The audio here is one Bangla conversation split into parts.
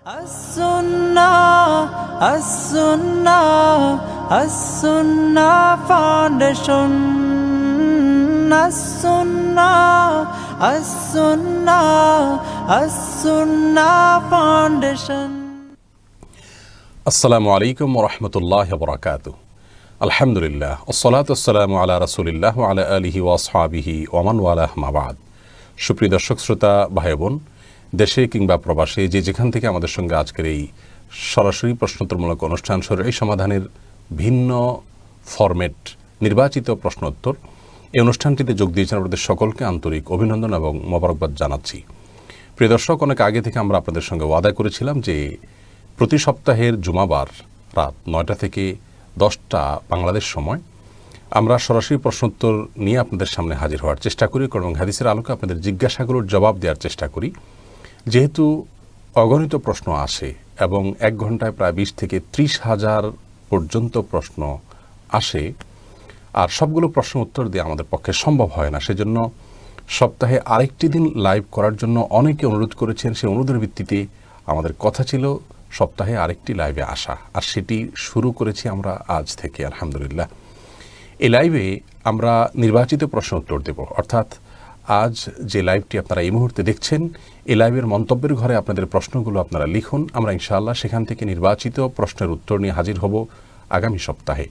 As-Sunnah, As-Sunnah, As-Sunnah Foundation. As-Sunnah, As-Sunnah, As-Sunnah Foundation. আসসালামু আলাইকুম ওয়া রাহমাতুল্লাহি ওয়া বারাকাতুহু। আলহামদুলিল্লাহ, ওয়াসসালাতু ওয়াসসালামু আলা রাসূলিল্লাহ ওয়া আলা আলিহি ওয়া আসহাবিহি ওয়া মান ওয়ালাহ, মা বাদ। সুপ্রিয় দর্শক শ্রোতা ভাই বোন, দেশে কিংবা প্রবাসে যে যেখান থেকে আমাদের সঙ্গে আজকের এই সরাসরি প্রশ্নোত্তরমূলক অনুষ্ঠান শরীয়ী সমাধানের ভিন্ন ফরম্যাট নির্বাচিত প্রশ্নোত্তর, এই অনুষ্ঠানটিতে যোগ দিয়েছেন আপনাদের সকলকে আন্তরিক অভিনন্দন এবং মোবারকবাদ জানাচ্ছি। প্রিয় দর্শক, অনেক আগে থেকে আমরা আপনাদের সঙ্গে ওয়াদা করেছিলাম যে প্রতি সপ্তাহের জুমাবার রাত 9টা থেকে 10টা বাংলাদেশ সময় আমরা সরাসরি প্রশ্নোত্তর নিয়ে আপনাদের সামনে হাজির হওয়ার চেষ্টা করি এবং হাদিসের আলোকে আপনাদের জিজ্ঞাসাগুলোর জবাব দেওয়ার চেষ্টা করি। যেহেতু অগণিত প্রশ্ন আসে এবং 1 ঘন্টায় প্রায় 20 থেকে 30 হাজার পর্যন্ত প্রশ্ন আসে, আর সবগুলো প্রশ্ন উত্তর দিয়ে আমাদের পক্ষে সম্ভব হয় না, সেজন্য সপ্তাহে আরেকটি দিন লাইভ করার জন্য অনেকে অনুরোধ করেছেন। সেই অনুরোধের ভিত্তিতে আমাদের কথা ছিল সপ্তাহে আরেকটি লাইভে আসা, আর সেটি শুরু করেছি আমরা আজ থেকে আলহামদুলিল্লাহ। এই লাইভে আমরা নির্বাচিত প্রশ্ন উত্তর দেব, অর্থাৎ আজ যে লাইভটি আপনারা এই মুহূর্তে দেখছেন, এই লাইভের মন্তব্যের ঘরে আপনাদের প্রশ্নগুলো আপনারা লিখুন। আমরা ইনশাআল্লাহ সেখান থেকে নির্বাচিত প্রশ্নের উত্তর নিয়ে হাজির হব আগামী সপ্তাহে।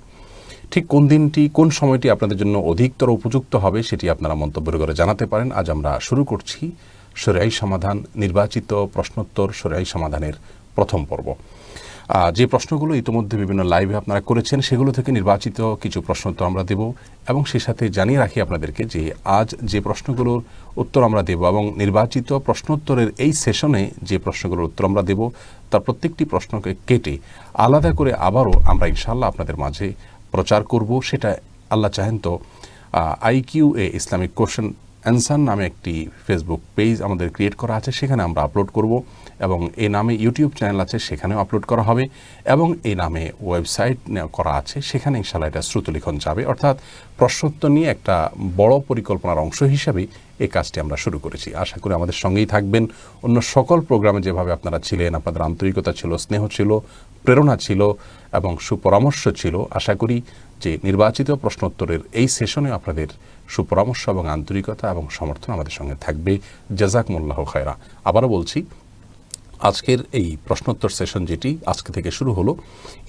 ঠিক কোন দিনটি কোন সময়টি আপনাদের জন্য অধিকতর উপযুক্ত হবে সেটি আপনারা মন্তব্যের ঘরে জানাতে পারেন। আজ আমরা শুরু করছি শরীয়ী সমাধান নির্বাচিত প্রশ্নোত্তর শরীয়ী সমাধানের প্রথম পর্ব। যে প্রশ্নগুলো ইতিমধ্যে বিভিন্ন লাইভে আপনারা করেছেন, সেগুলো থেকে নির্বাচিত কিছু প্রশ্নোত্তর আমরা দেব এবং সে সাথে জানিয়ে রাখি আপনাদেরকে যে আজ যে প্রশ্নগুলোর উত্তর আমরা দেব এবং নির্বাচিত প্রশ্নোত্তরের এই সেশনে যে প্রশ্নগুলোর উত্তর আমরা দেব তার প্রত্যেকটি প্রশ্নকে কেটে আলাদা করে আবারও আমরা ইনশাআল্লাহ আপনাদের মাঝে প্রচার করব। সেটা আল্লাহ চাহেন তো IQA ইসলামিক কোশ্চেন অ্যান্সার নামে একটি ফেসবুক পেজ আমাদের ক্রিয়েট করা আছে, সেখানে আমরা আপলোড করব এবং এই নামে ইউটিউব চ্যানেল আছে, সেখানেও আপলোড করা হবে এবং এই নামে ওয়েবসাইট করা আছে, সেখানে ইনশাআল্লাহ এটা শ্রুতলিখন যাবে। অর্থাৎ প্রশ্নোত্তর নিয়ে একটা বড় পরিকল্পনার অংশ হিসাবে এই কাজটি আমরা শুরু করেছি। আশা করি আমাদের সঙ্গেই থাকবেন। অন্য সকল প্রোগ্রামে যেভাবে আপনারা ছিলেন, আপনাদের আন্তরিকতা ছিল, স্নেহ ছিল, প্রেরণা ছিল এবং সুপরামর্শ ছিল, আশা করি যে নির্বাচিত প্রশ্নোত্তরের এই সেশনে আপনাদের সুপরামর্শ এবং আন্তরিকতা এবং সমর্থন আমাদের সঙ্গে থাকবে। জাযাকুমুল্লাহু খায়রা। আবারও বলছি, আজকের এই প্রশ্নোত্তর সেশন যেটি আজকে থেকে শুরু হলো,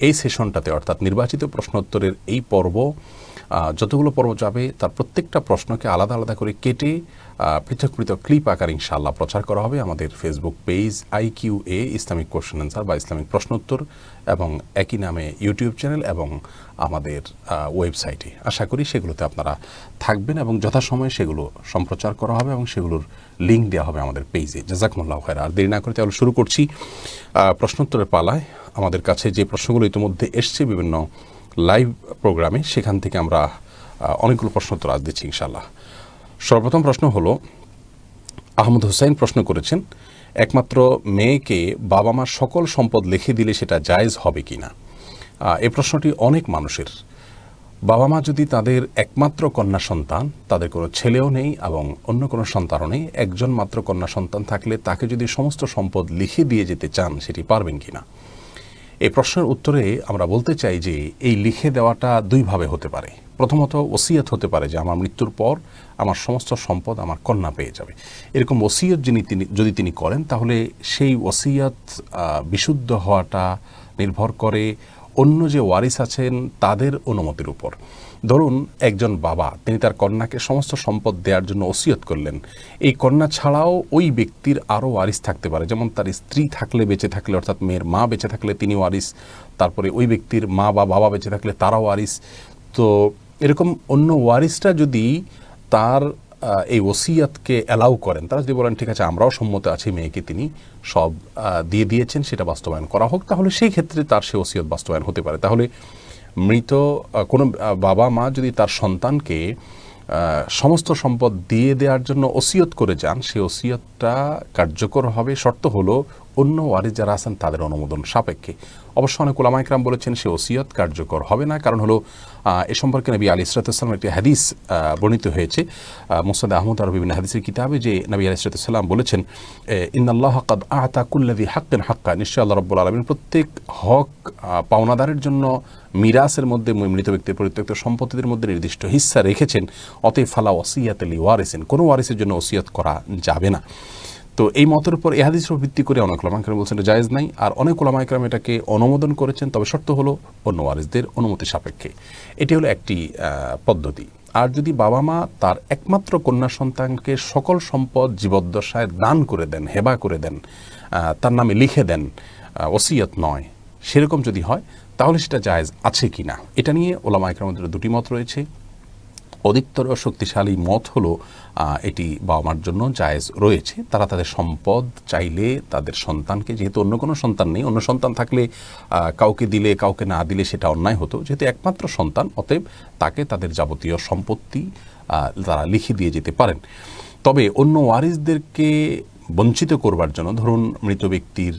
এই সেশনটাতে অর্থাৎ নির্বাচিত প্রশ্নোত্তরের এই পর্ব যতগুলো পর্ব যাবে তার প্রত্যেকটা প্রশ্নকে আলাদা আলাদা করে কেটে পৃথক পৃথক ক্লিপ আকারে ইনশাআল্লাহ প্রচার করা হবে আমাদের Facebook page IQA Islamic question answer বা ইসলামিক প্রশ্নোত্তর এবং একই নামে ইউটিউব চ্যানেল এবং আমাদের ওয়েবসাইটে। আশা করি সেগুলোতে আপনারা থাকবেন এবং যথাসময়ে সেগুলো সম্প্রচার করা হবে এবং সেগুলোর লিঙ্ক দেওয়া হবে আমাদের পেজে। জাযাকুমুল্লাহু খায়রা। আর দেরি না করে তাহলে শুরু করছি প্রশ্নোত্তরের পালায়। আমাদের কাছে যে প্রশ্নগুলো ইতিমধ্যে এসছে বিভিন্ন লাইভ প্রোগ্রামে, সেখান থেকে আমরা অনেকগুলো প্রশ্নোত্তর আজ দিচ্ছি ইনশাআল্লাহ। সর্বপ্রথম প্রশ্ন হলো, আহমদ হোসেন প্রশ্ন করেছেন, একমাত্র মেয়েকে বাবা মার সকল সম্পদ লিখে দিলে সেটা জায়েজ হবে কিনা? এই প্রশ্নটি অনেক মানুষের। বাবা মা যদি তাদের একমাত্র কন্যা সন্তান, তাদের কোনো ছেলেও নেই এবং অন্য কোনো সন্তানও নেই, একজন মাত্র কন্যা সন্তান থাকলে তাকে যদি সমস্ত সম্পদ লিখে দিয়ে যেতে চান সেটি পারবেন কিনা? এই প্রশ্নের উত্তরে আমরা বলতে চাই যে এই লিখে দেওয়াটা দুইভাবে হতে পারে। প্রথমত ওসিয়ত হতে পারে যে আমার মৃত্যুর পর আমার সমস্ত সম্পদ আমার কন্যা পেয়ে যাবে। এরকম ওসিয়ত যদি তিনি করেন, তাহলে সেই ওসিয়ত বিশুদ্ধ হওয়াটা নির্ভর করে অন্য যে ওয়ারিস আছেন তাদের অনুমতির উপর। ধরুন একজন বাবা, তিনি তার কন্যাকে সমস্ত সম্পদ দেওয়ার জন্য ওসিয়ত করলেন। এই কন্যা ছাড়াও ওই ব্যক্তির আরও ওয়ারিস থাকতে পারে, যেমন তার স্ত্রী থাকলে, বেঁচে থাকলে, অর্থাৎ মেয়ের মা বেঁচে থাকলে তিনি ওয়ারিস, তারপরে ওই ব্যক্তির মা বা বাবা বেঁচে থাকলে তারাও ওয়ারিস। তো এরকম অন্য ওয়ারিসটা যদি তার এই ওসিয়তকে অ্যালাউ করেন, তারা যদি বলেন ঠিক আছে আমরাও সম্মত আছি মেয়েকে তিনি সব দিয়ে দিয়েছেন, সেটা বাস্তবায়ন করা হোক, তাহলে সেই ক্ষেত্রে তার সে ওসিয়ত বাস্তবায়ন হতে পারে। তাহলে মৃত কোনো বাবা মা যদি তার সন্তানকে সমস্ত সম্পদ দিয়ে দেওয়ার জন্য ওসিয়ত করে যান, সেই ওসিয়তটা কার্যকর হবে। শর্ত হলো অন্য ওয়ারিস যারা আছেন তাদের অনুমোদন সাপেক্ষে। অবশ্য অনেক উলামা ইকরাম বলেছেন সে ওসিয়ত কার্যকর হবে না, কারণ হলো এ সম্পর্কে নবী আলাইহিস সালাম একটি হাদিস বর্ণিত হয়েছে মুসনাদ আহমদ আর বিভিন্ন হাদিসের কিতাবে, যে নবী আলাইহিস সালাম বলেছেন ইন্নাল্লাহ কাদ আতা কুল্লাযী হাক্কিন হাক্কা, নিশ্চয়ই আল্লাহ রাব্বুল আলামিন প্রত্যেক হক পাওনাদারের জন্য মিরাসের মধ্যে, মৃত ব্যক্তির পরিত্যক্ত সম্পত্তিদের মধ্যে নির্দিষ্ট হিস্সা রেখেছেন। অতএব ফালা ওসিয়াতা লিওয়ারিসিন, কোনো ওয়ারিসের জন্য ওসিয়ত করা যাবে না। তো এই মতের উপর এই হাদিসের উপর ভিত্তি করে অনেক উলামা ইকরাম বলছেন এটা জায়েজ নাই, আর অনেক উলামা ইকরাম এটাকে অনুমোদন করেছেন, তবে শর্ত হলো অন্য ওয়ারিসদের অনুমতি সাপেক্ষে। এটি হলো একটি পদ্ধতি। আর যদি বাবা মা তার একমাত্র কন্যা সন্তানকে সকল সম্পদ জীবদ্দশায় দান করে দেন, হেবা করে দেন, তার নামে লিখে দেন, ওসিয়ত নয়, সেরকম যদি হয় তাহলে সেটা জায়েজ আছে কি না, এটা নিয়ে উলামা ইকরামদের দুটি মত রয়েছে। অধিকতর শক্তিশালী মত হলো এটি বাবা মার জন্য জায়েজ রয়েছে। তারা তাদের সম্পদ চাইলে তাদের সন্তানকে, যেহেতু অন্য কোনো সন্তান নেই, অন্য সন্তান থাকলে কাউকে দিলে কাউকে না দিলে সেটা অন্যায় হতো, যেহেতু একমাত্র সন্তান অতএব তাকে তাদের যাবতীয় সম্পত্তি তারা লিখে দিয়ে যেতে পারেন। তবে অন্য ওয়ারিসদেরকে বঞ্চিত করবার জন্য, ধরুন মৃত ব্যক্তির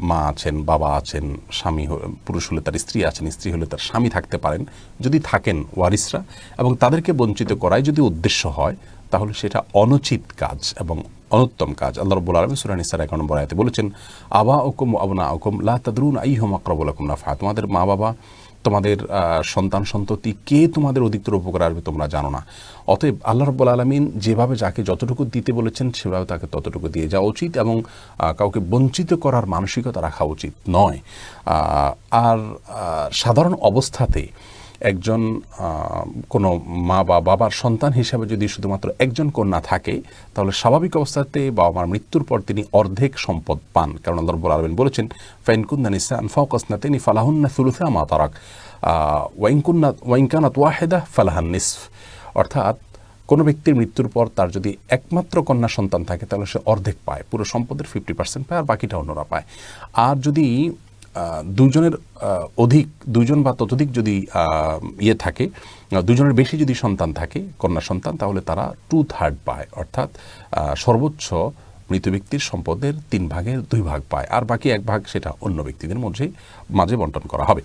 মা আছেন, বাবা আছেন, স্বামী, পুরুষ হলে তার স্ত্রী আছেন, স্ত্রী হলে তার স্বামী থাকতে পারেন, যদি থাকেন ওয়ারিসরা, এবং তাদেরকে বঞ্চিত করাই যদি উদ্দেশ্য হয় তাহলে সেটা অনুচিত কাজ এবং অনুত্তম কাজ। আল্লাহ রাব্বুল আলামিন সূরা নিসার 11 নম্বর আয়াতে বলেছেন আবাউকুম ওয়া আবনাউকুম লা তাদরুনা আইয়ুহুম আকরাবু লাকুম নাফআ, তোমাদের মা বাবা, তোমাদের সন্তান সন্ততি কে তোমাদের অধিকতর উপকার আসবে তোমরা জানো না। অতএব আল্লাহ রাব্বুল আলামিন যেভাবে যাকে যতটুকু দিতে বলেছেন সেভাবে তাকে ততটুকু দিয়ে যাওয়া উচিত, এবং কাউকে বঞ্চিত করার মানসিকতা রাখা উচিত নয়। আর সাধারণ অবস্থাতে একজন কোনো মা বা বাবার সন্তান হিসাবে যদি শুধুমাত্র একজন কন্যা থাকে, তাহলে স্বাভাবিক অবস্থাতে বাবা মার মৃত্যুর পর তিনি অর্ধেক সম্পদ পান, কারণ আল্লাহ রাব্বুল আলামিন বলেছেন ফাইন কুন্না নিসাআন ফাওকা ইসনাতাইনি ফালাহুন্না সুলুসা মা তারাক ওয়া ইন কানাত ওয়াহিদা ফালাহান নিসফ। অর্থাৎ কোনো ব্যক্তির মৃত্যুর পর তার যদি একমাত্র কন্যা সন্তান থাকে তাহলে সে অর্ধেক পায়, পুরো সম্পদের 50% পায়, আর বাকিটা অন্যরা পায়। আর যদি দুজনের অধিক, দুজন বা ততোধিক যদি থাকে, দুজনের বেশি যদি সন্তান থাকে, কন্যা সন্তান, তাহলে তারা 2/3 পায়, অর্থাৎ সর্বোচ্চ মৃত ব্যক্তির সম্পদের 3 ভাগের 2 ভাগ পায়, আর বাকি 1 ভাগ সেটা অন্য ব্যক্তিদের মাঝে বন্টন করা হবে।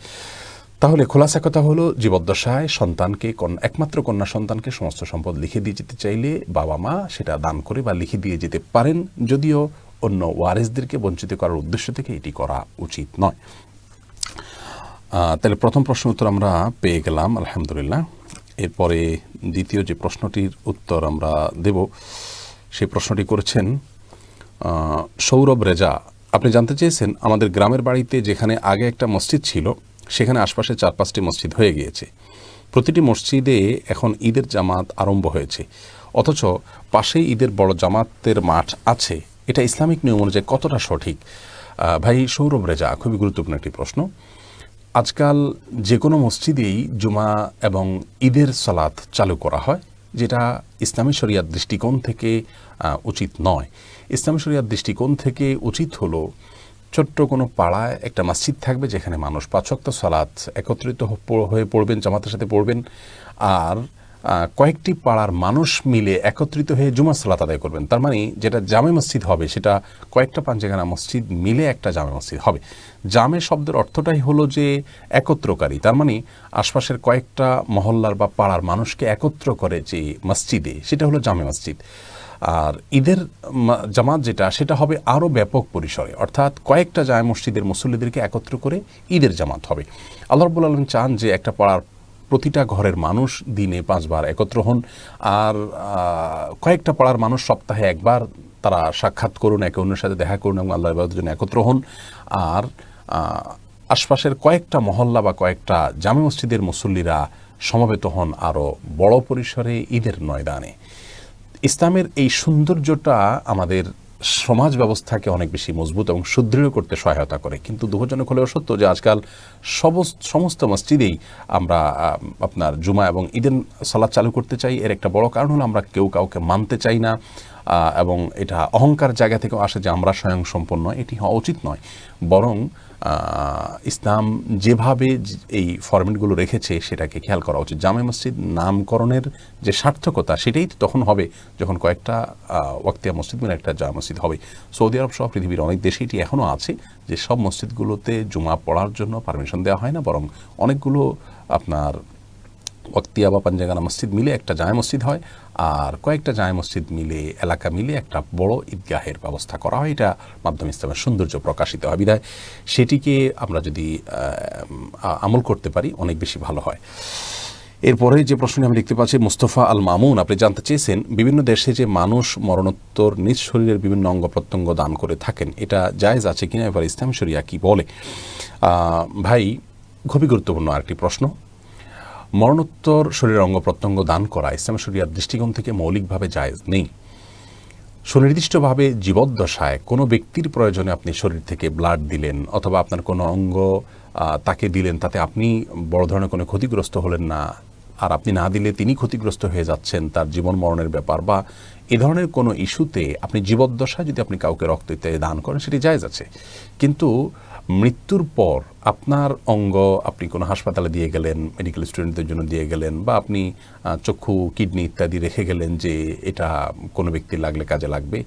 তাহলে খোলাসা কথা হলো, জীবদ্দশায় সন্তানকে, একমাত্র কন্যা সন্তানকে সমস্ত সম্পদ লিখে দিয়ে যেতে চাইলে বাবা মা সেটা দান করে বা লিখে দিয়ে যেতে পারেন, যদিও অন্য ওয়ারিসদেরকে বঞ্চিত করার উদ্দেশ্য থেকে এটি করা উচিত নয়। তাহলে প্রথম প্রশ্ন উত্তর আমরা পেয়ে গেলাম, আলহামদুলিল্লাহ। এরপরে দ্বিতীয় যে প্রশ্নটির উত্তর আমরা দেব, সেই প্রশ্নটি করেছেন সৌরভ রেজা। আপনি জানতে চেয়েছেন, আমাদের গ্রামের বাড়িতে যেখানে আগে একটা মসজিদ ছিল সেখানে আশপাশে 4-5টি মসজিদ হয়ে গিয়েছে। প্রতিটি মসজিদে এখন ঈদের জামাত আরম্ভ হয়েছে, অথচ পাশেই ঈদের বড় জামাতের মাঠ আছে। এটা ইসলামিক নিয়ম অনুযায়ী কতটা সঠিক? ভাই সৌরভ রেজা, খুবই গুরুত্বপূর্ণ একটি প্রশ্ন। আজকাল যে কোনো মসজিদেই জুমা এবং ঈদের সালাত চালু করা হয়, যেটা ইসলামী শরিয়াত দৃষ্টিকোণ থেকে উচিত নয়। ইসলামী শরিয়াত দৃষ্টিকোণ থেকে উচিত হলো ছোট্ট কোনো পাড়ায় একটা মসজিদ থাকবে যেখানে মানুষ 5 ওয়াক্ত সালাত একত্রিত হয়ে পড়বেন, জামাতের সাথে পড়বেন, আর কয়েকটি পাড়ার মানুষ মিলে একত্রিত হয়ে জুমার সালাত আদায় করবেন। তার মানে যেটা জামে মসজিদ হবে সেটা কয়েকটা পাঞ্জেখানা মসজিদ মিলে একটা জামে মসজিদ হবে। জামে শব্দের অর্থটাই হলো যে একত্রকারী, তার মানে আশপাশের কয়েকটা মহল্লার বা পাড়ার মানুষকে একত্র করে যে মসজিদে, সেটা হলো জামে মসজিদ। আর ঈদের জামাত যেটা, সেটা হবে আরও ব্যাপক পরিসরে, অর্থাৎ কয়েকটা জামে মসজিদের মুসল্লিদেরকে একত্র করে ঈদের জামাত হবে। আল্লাহ রাব্বুল আলামিন চান যে একটা পাড়ার প্রতিটা ঘরের মানুষ দিনে 5 বার একত্র হন, আর কয়েকটা পাড়ার মানুষ সপ্তাহে 1 বার তারা সাক্ষাৎ করুন, একে অন্যের সাথে দেখা করুন এবং আল্লাহর ইবাদতের জন্য একত্র হন। আর আশপাশের কয়েকটা মহল্লা বা কয়েকটা জামে মসজিদের মুসল্লিরা সমবেত হন আরও বড় পরিসরে ঈদের ময়দানে। ইসলামের এই সৌন্দর্যটা আমাদের সমাজ ব্যবস্থাকে অনেক বেশি মজবুত এবং সুদৃঢ় করতে সহায়তা করে। কিন্তু দুঃখজনক হলেও সত্য যে আজকাল সমস্ত মসজিদেই আমরা আপনার জুমা এবং ঈদের সালাত চালু করতে চাই। এর একটা বড় কারণ হলো আমরা কেউ কাউকে মানতে চাই না, এবং এটা অহংকার জায়গা থেকেও আসে যে আমরা স্বয়ংসম্পন্ন, এটি হওয়া উচিত নয়। বরং ইসলাম যেভাবে এই ফরম্যাটগুলো রেখেছে সেটাকে খেয়াল করা উচিত। জামে মসজিদ নামকরণের যে সার্থকতা সেটাই তখন হবে যখন কয়েকটা ওয়াক্তিয়া মসজিদ মিলে একটা জামে মসজিদ হবে। সৌদি আরব সহ পৃথিবীর অনেক দেশে এটি এখনও আছে যে সব মসজিদগুলোতে জুমা পড়ার জন্য পারমিশন দেওয়া হয় না, বরং অনেকগুলো আপনার ওয়াক্তিয়া বা পাঞ্জাগানা মসজিদ মিলে একটা জামে মসজিদ হয়, আর কয়েকটা জামে মসজিদ মিলে এলাকা মিলে একটা বড় ঈদগাহের ব্যবস্থা করা হয়। এটা মাধ্যমে ইসলামের সৌন্দর্য প্রকাশিত হয়, বিধায় সেটিকে আমরা যদি আমল করতে পারি অনেক বেশি ভালো হয়। এরপরে যে প্রশ্নটি আমি দেখতে পাচ্ছি, মুস্তফা আল মামুন, আপনি জানতে চেয়েছেন বিভিন্ন দেশে যে মানুষ মরণোত্তর নিজ শরীরের বিভিন্ন অঙ্গ প্রত্যঙ্গ দান করে থাকেন, এটা জায়েজ আছে কিনা, এবার ইসলাম শরিয়া কি বলে? ভাই, খুবই গুরুত্বপূর্ণ আরেকটি প্রশ্ন। মরণোত্তর শরীরের অঙ্গ প্রত্যঙ্গ দান করা ইসলাম শরিয়ার দৃষ্টিকোণ থেকে মৌলিকভাবে জায়েজ নেই। সুনির্দিষ্টভাবে জীবদ্দশায় কোনো ব্যক্তির প্রয়োজনে আপনি শরীর থেকে ব্লাড দিলেন অথবা আপনার কোনো অঙ্গ তাকে দিলেন, তাতে আপনি বড় ধরনের কোনো ক্ষতিগ্রস্ত হলেন না, আর আপনি না দিলে তিনি ক্ষতিগ্রস্ত হয়ে যাচ্ছেন, তার জীবন মরণের ব্যাপার বা এ ধরনের কোনো ইস্যুতে আপনি জীবদ্দশায় যদি আপনি কাউকে রক্ত ইত্যাদি দান করেন সেটি জায়েজ আছে। কিন্তু মৃত্যুর পর আপনার অঙ্গ আপনি কোনো হাসপাতালে দিয়ে গেলেন, মেডিকেল স্টুডেন্টদের জন্য দিয়ে গেলেন, বা আপনি চক্ষু কিডনি ইত্যাদি রেখে গেলেন যে এটা কোনো ব্যক্তির লাগলে কাজে লাগবে,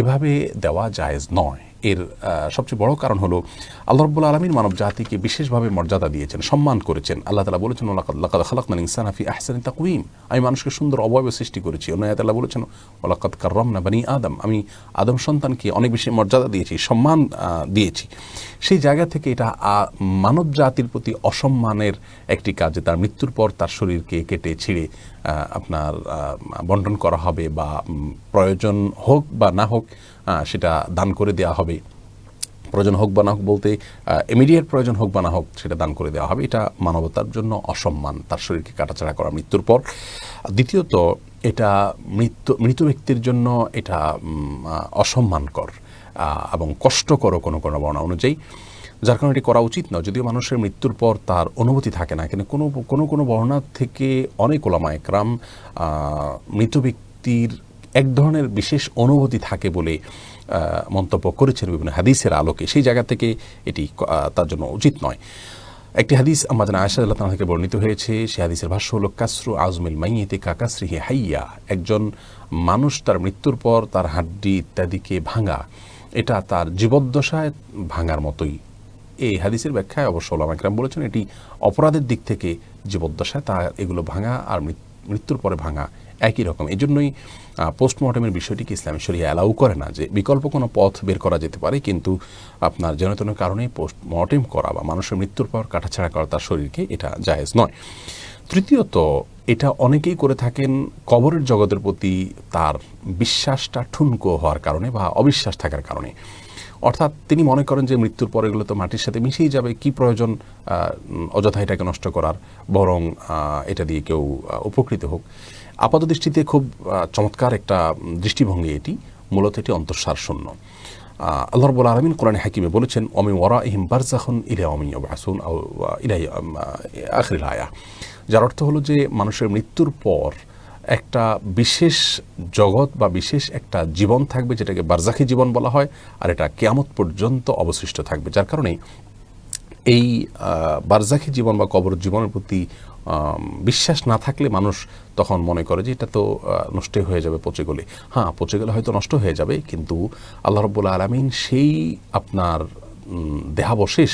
এভাবে দেওয়া জায়েজ নয়। এর সবচেয়ে বড় কারণ হলো আল্লাহ রাব্বুল আলামিন মানব জাতিকে বিশেষভাবে মর্যাদা দিয়েছেন, সম্মান করেছেন। আল্লাহ তাআলা বলেছেন, লাকাদ খালাকনাল ইনসানা ফি আহসানি তাকওয়িম, আমি মানুষকে সুন্দর অবয়ব সৃষ্টি করেছি। অন্য আয়াতে আল্লাহ বলেছেন, ওয়ালাকাদ কাররামনা বানি আদম, আমি আদম সন্তানকে অনেক বেশি মর্যাদা দিয়েছি, সম্মান দিয়েছি। সেই জায়গা থেকে এটা মানব জাতির প্রতি অসম্মানের একটি কাজ যে তার মৃত্যুর পর তার শরীরকে কেটে ছিঁড়ে আপনার বন্টন করা হবে, বা প্রয়োজন হোক বা না হোক সেটা দান করে দেওয়া হবে। প্রয়োজন হোক বা না হোক বলতে ইমিডিয়েট প্রয়োজন হোক বা না হোক সেটা দান করে দেওয়া হবে। এটা মানবতার জন্য অসম্মান, তার শরীরকে কাটাছাড়া করা মৃত্যুর পর। দ্বিতীয়ত, এটা মৃত ব্যক্তির জন্য এটা অসম্মানকর এবং কষ্টকর কোনো কোনো বর্ণনা অনুযায়ী, যার কারণে এটি করা উচিত নয়। যদিও মানুষের মৃত্যুর পর তার অনুভূতি থাকে না, কিন্তু কোনো বর্ণনা থেকে অনেক ওলামা একরাম মৃত ব্যক্তির এক ধরনের বিশেষ অনুভূতি থাকে বলে মন্তব্য করেছেন বিভিন্ন হাদিসের আলোকে। সেই জায়গা থেকে এটি তার জন্য উচিত নয়। একটি হাদিস আমাদের আয়েশা রাদিয়াল্লাহু তাআলা থেকে বর্ণিত হয়েছে, সেই হাদিসের ভাষ্য হলো, কাসরু আজমিল মাইয়িতি কাকাসরিহি হাইয়া, একজন মানুষ তার মৃত্যুর পর তার হাড্ডি ইত্যাদিকে ভাঙা, এটা তার জীবদ্দশায় ভাঙার মতোই। এই হাদিসের ব্যাখ্যায় অবশ্য ওলামা একরাম বলেছেন এটি অপরাধের দিক থেকে জীবদ্দশায় তার এগুলো ভাঙা আর মৃত্যুর পরে ভাঙা একই রকম। এই জন্যই পোস্টমর্টমের বিষয়টিকে ইসলামী শরিয়া অ্যালাউ করে না, যে বিকল্প কোনো পথ বের করা যেতে পারে, কিন্তু আপনার যেন তেন কারণে পোস্টমর্টেম করা বা মানুষের মৃত্যুর পর কাটাছাড়া করা তার শরীরকে, এটা জায়েজ নয়। তৃতীয়ত, এটা অনেকেই করে থাকেন কবরের জগতের প্রতি তার বিশ্বাসটা ঠুনকো হওয়ার কারণে বা অবিশ্বাস থাকার কারণে। অর্থাৎ তিনি মনে করেন যে মৃত্যুর পরে এগুলো তো মাটির সাথে মিশেই যাবে, কি প্রয়োজন অযথা এটাকে নষ্ট করার, বরং এটা দিয়ে কেউ উপকৃত হোক। আপাত দৃষ্টিতে খুব চমৎকার একটা দৃষ্টিভঙ্গি এটি, মূলত এটি অন্তঃসার শূন্য। আল্লাহ রাব্বুল আলামিন কোরআনে হাকিমে বলেছেন, ওয়ামিন ওয়ারাইহিম বারযাখুন ইলা ইয়াউমি ইউবআসুন আও ইলা আখিরিল আয়া, যার অর্থ হলো যে মানুষের মৃত্যুর পর একটা বিশেষ জগৎ বা বিশেষ একটা জীবন থাকবে, যেটাকে বারজাখী জীবন বলা হয়, আর এটা কিয়ামত পর্যন্ত অবশিষ্ট থাকবে। যার কারণে এই বারজাখী জীবন বা কবর জীবনের প্রতি বিশ্বাস না থাকলে মানুষ তখন মনে করে যে এটা তো নষ্ট হয়ে যাবে, পচে গেলে। হ্যাঁ, পচে গেলে হয়তো নষ্ট হয়ে যাবে, কিন্তু আল্লাহ রাব্বুল আলামিন সেই আপনার দেহাবশেষ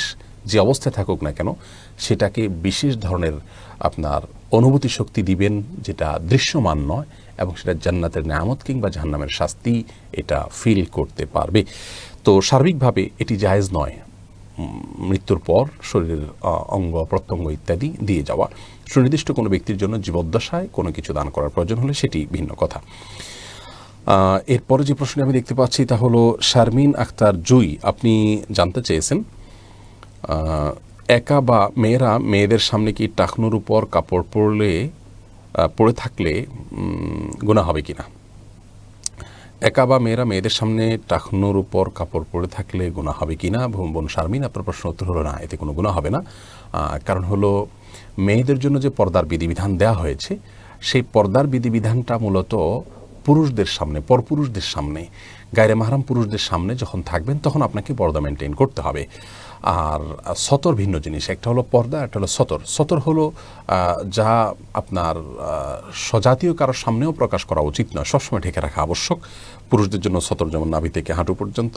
যে অবস্থায় থাকুক না কেন সেটাকে বিশেষ ধরনের আপনার অনুভূতি শক্তি দিবেন, যেটা দৃশ্যমান নয়, এবং সেটা জান্নাতের নেয়ামত কিংবা জাহান্নামের শাস্তি এটা ফিল করতে পারবে। তো সার্বিকভাবে এটি জায়েজ নয় মৃত্যুর পর শরীরের অঙ্গ প্রত্যঙ্গ ইত্যাদি দিয়ে যাওয়া। সুনির্দিষ্ট কোনো ব্যক্তির জন্য জীবদ্দশায় কোনো কিছু দান করার প্রয়োজন হলে সেটি ভিন্ন কথা। এরপরে যে প্রশ্নটি আমি দেখতে পাচ্ছি তা হলো শারমিন আক্তার জুই, আপনি জানতে চেয়েছেন একা বা মেয়েরা মেয়েদের সামনে কি টাকনুর উপর কাপড় পরে থাকলে গুনাহ হবে কিনা। একা বা মেয়েরা মেয়েদের সামনে টাকনুর উপর কাপড় পরে থাকলে গুনাহ হবে কিনা। বোন শারমিন, আপনার প্রশ্ন উত্তর হলো না, এতে কোনো গুনাহ হবে না। কারণ হলো মেয়েদের জন্য যে পর্দার বিধিবিধান দেওয়া হয়েছে, সেই পর্দার বিধিবিধানটা মূলত পুরুষদের সামনে, পরপুরুষদের সামনে, গায়রে মাহরাম পুরুষদের সামনে যখন থাকবেন তখন আপনাকে পর্দা মেনটেন করতে হবে। আর সতর ভিন্ন জিনিস, একটা হলো পর্দা, একটা হলো সতর। সতর হলো যা আপনার স্বজাতীয় কারোর সামনেও প্রকাশ করা উচিত নয়, সবসময় ঢেকে রাখা আবশ্যক। পুরুষদের জন্য সতর যেমন নাভি থেকে হাঁটু পর্যন্ত,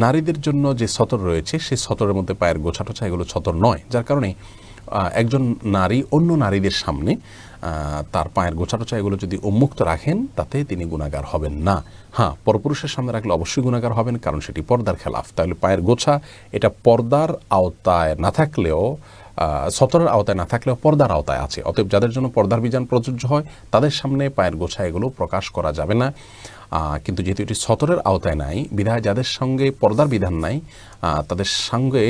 নারীদের জন্য যে সতর রয়েছে সেই সতরের মধ্যে পায়ের গোছা টোছা এগুলো সতর নয়, যার কারণে একজন নারী অন্য নারীদের সামনে তার পায়ের গোছা টোছা এগুলো যদি উন্মুক্ত রাখেন তাতে তিনি গুনাহগার হবেন না। হ্যাঁ, পরপুরুষের সামনে রাখলে অবশ্যই গুনাহগার হবেন, কারণ সেটি পর্দার খেলাফ। তাহলে পায়ের গোছা এটা পর্দার আওতায় না থাকলেও, সতরের আওতায় না থাকলেও পর্দার আওতায় আছে। অতএব যাদের জন্য পর্দার বিধান প্রযোজ্য হয় তাদের সামনে পায়ের গোছা এগুলো প্রকাশ করা যাবে না। কিন্তু যেহেতু এটি সতরের আওতায় নাই বিধায় যাদের সঙ্গে পর্দার বিধান নাই তাদের সঙ্গে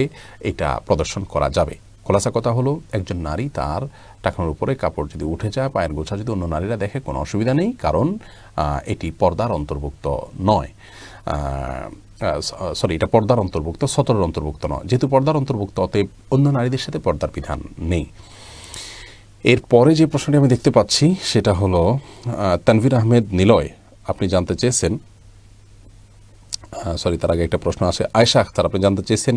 এটা প্রদর্শন করা যাবে। খোলাসা কথা হলো, একজন নারী তার টাকনোর উপরে কাপড় যদি উঠে যায়, পায়ের গোছা যদি অন্য নারীরা দেখে, কোনো অসুবিধা নেই, কারণ এটি পর্দার অন্তর্ভুক্ত নয়। এটা পর্দার অন্তর্ভুক্ত, সতরের অন্তর্ভুক্ত নয়। যেহেতু পর্দার অন্তর্ভুক্ত, অতএব অন্য নারীদের সাথে পর্দার বিধান নেই। এরপরে যে প্রশ্নটি আমি দেখতে পাচ্ছি সেটা হলো তানভীর আহমেদ নিলয়, আপনি জানতে চেয়েছেন, তার আগে একটা প্রশ্ন আছে, আয়েশা আখতার, আপনি জানতে চেয়েছেন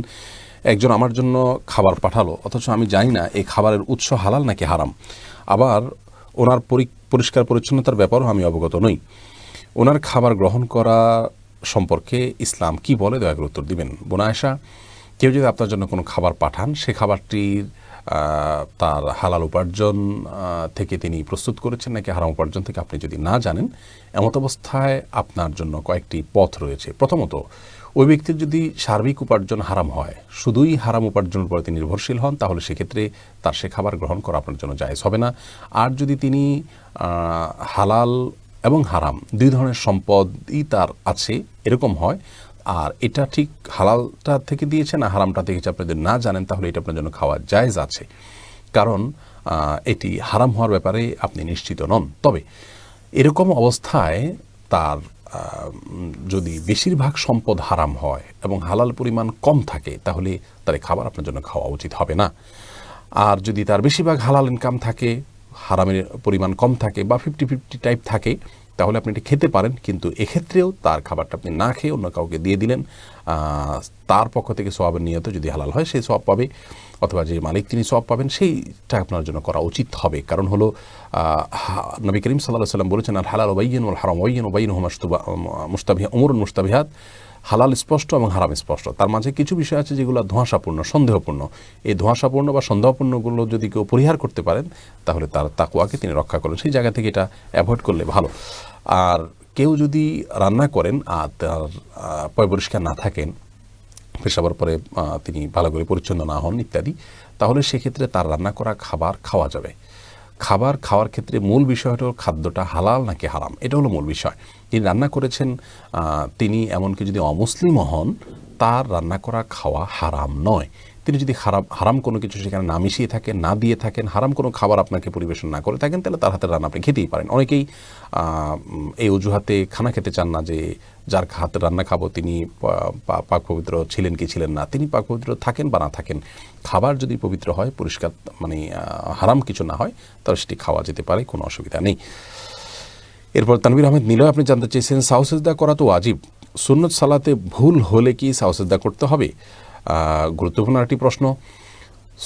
একজন আমার জন্য খাবার পাঠালো, অথচ আমি জানি না এই খাবারের উৎস হালাল নাকি হারাম। আবার ওনার পরিষ্কার পরিচ্ছন্নতার ব্যাপারও আমি অবগত নই। ওনার খাবার গ্রহণ করা সম্পর্কে ইসলাম কি বলে, দয়া করে উত্তর দিবেন। বোন আয়েশা, কেউ যদি আপনার জন্য কোনো খাবার পাঠান, সে খাবারটির তার হালাল উপার্জন থেকে তিনি প্রস্তুত করেছেন নাকি হারাম উপার্জন থেকে আপনি যদি না জানেন, এমত অবস্থায় আপনার জন্য কয়েকটি পথ রয়েছে। প্রথমত, ওই ব্যক্তির যদি সার্বিক উপার্জন হারাম হয়, শুধুই হারাম উপার্জনের উপরে তিনি নির্ভরশীল হন, তাহলে সেক্ষেত্রে তার সে খাবার গ্রহণ করা আপনার জন্য জায়েজ হবে না। আর যদি তিনি হালাল এবং হারাম দুই ধরনের সম্পদই তার আছে এরকম হয়, আর এটা ঠিক হালালটা থেকে দিয়েছে না হারামটা থেকে আপনি যদি না জানেন, তাহলে এটা আপনার জন্য খাওয়া জায়েজ আছে, কারণ এটি হারাম হওয়ার ব্যাপারে আপনি নিশ্চিত নন। তবে এরকম অবস্থায় তার যদি বেশিরভাগ সম্পদ হারাম হয় এবং হালাল পরিমাণ কম থাকে, তাহলে তার খাবার আপনার জন্য খাওয়া উচিত হবে না। আর যদি তার বেশিরভাগ হালাল ইনকাম থাকে, হারামের পরিমাণ কম থাকে বা 50-50 টাইপ থাকে, তাহলে আপনি এটি খেতে পারেন, কিন্তু এক্ষেত্রেও তার খাবারটা আপনি না খেয়ে অন্য কাউকে দিয়ে দিলেন, তার পক্ষ থেকে সওয়াবের নিয়ত যদি হালাল হয় সেই সওয়াব পাবে, অথবা যে মালিক তিনি সওয়াব পাবেন, সেইটা আপনার জন্য করা উচিত হবে। কারণ হলো নবী করিম সাল্লাল্লাহু আলাইহি ওয়াসাল্লাম বলেছেন, আল হালাল বাইয়িন ওয়াল হারাম বাইয়িন ওয়া বাইনহুমা উমুরুন মুশতাবিহাত, হালাল স্পষ্ট এবং হারাম স্পষ্ট, তার মাঝে কিছু বিষয় আছে যেগুলো ধোঁয়াশাপূর্ণ, সন্দেহপূর্ণ। এই ধোঁয়াশাপূর্ণ বা সন্দেহপূর্ণগুলো যদি কেউ পরিহার করতে পারেন, তাহলে তার তাকওয়াকে তিনি রক্ষা করেন। সেই জায়গা থেকে এটা অ্যাভয়েড করলে ভালো। আর কেউ যদি রান্না করেন আর তার পয় পরিষ্কার না থাকেন, পেশাবার পরে তিনি ভালো করে পরিচ্ছন্ন না হন ইত্যাদি, তাহলে সেক্ষেত্রে তার রান্না করা খাবার খাওয়া যাবে। খাবার খাওয়ার ক্ষেত্রে মূল বিষয় হলো খাদ্যটা হালাল নাকি হারাম, এটা হলো মূল বিষয়। তিনি রান্না করেছেন, তিনি এমনকি যদি অমুসলিমও হন, তার রান্না করা খাওয়া হারাম নয়। তিনি যদি হারাম কোনো কিছু সেখানে না মিশিয়ে থাকেন, না দিয়ে থাকেন, হারাম কোনো খাবার আপনাকে পরিবেশন না করে থাকেন, তাহলে তার হাতের রান্না আপনি খেতেই পারেন। অনেকেই এই অজুহাতে খানা খেতে চান না যে যার হাতের রান্না খাবো তিনি পাক পবিত্র ছিলেন কি ছিলেন না। তিনি পাক পবিত্র থাকেন বা না থাকেন, খাবার যদি পবিত্র হয়, পরিষ্কার মানে হারাম কিছু না হয়, তাহলে সেটি খাওয়া যেতে পারে, কোনো অসুবিধা নেই। এরপর তানভীর আহমেদ নিলয়, আপনি জানতে চেয়েছেন সাহু সিজদা করা তো ওয়াজিব, সুন্নত সালাতে ভুল হলে কি সাহু সিজদা করতে হবে? গুরুত্বপূর্ণ একটি প্রশ্ন।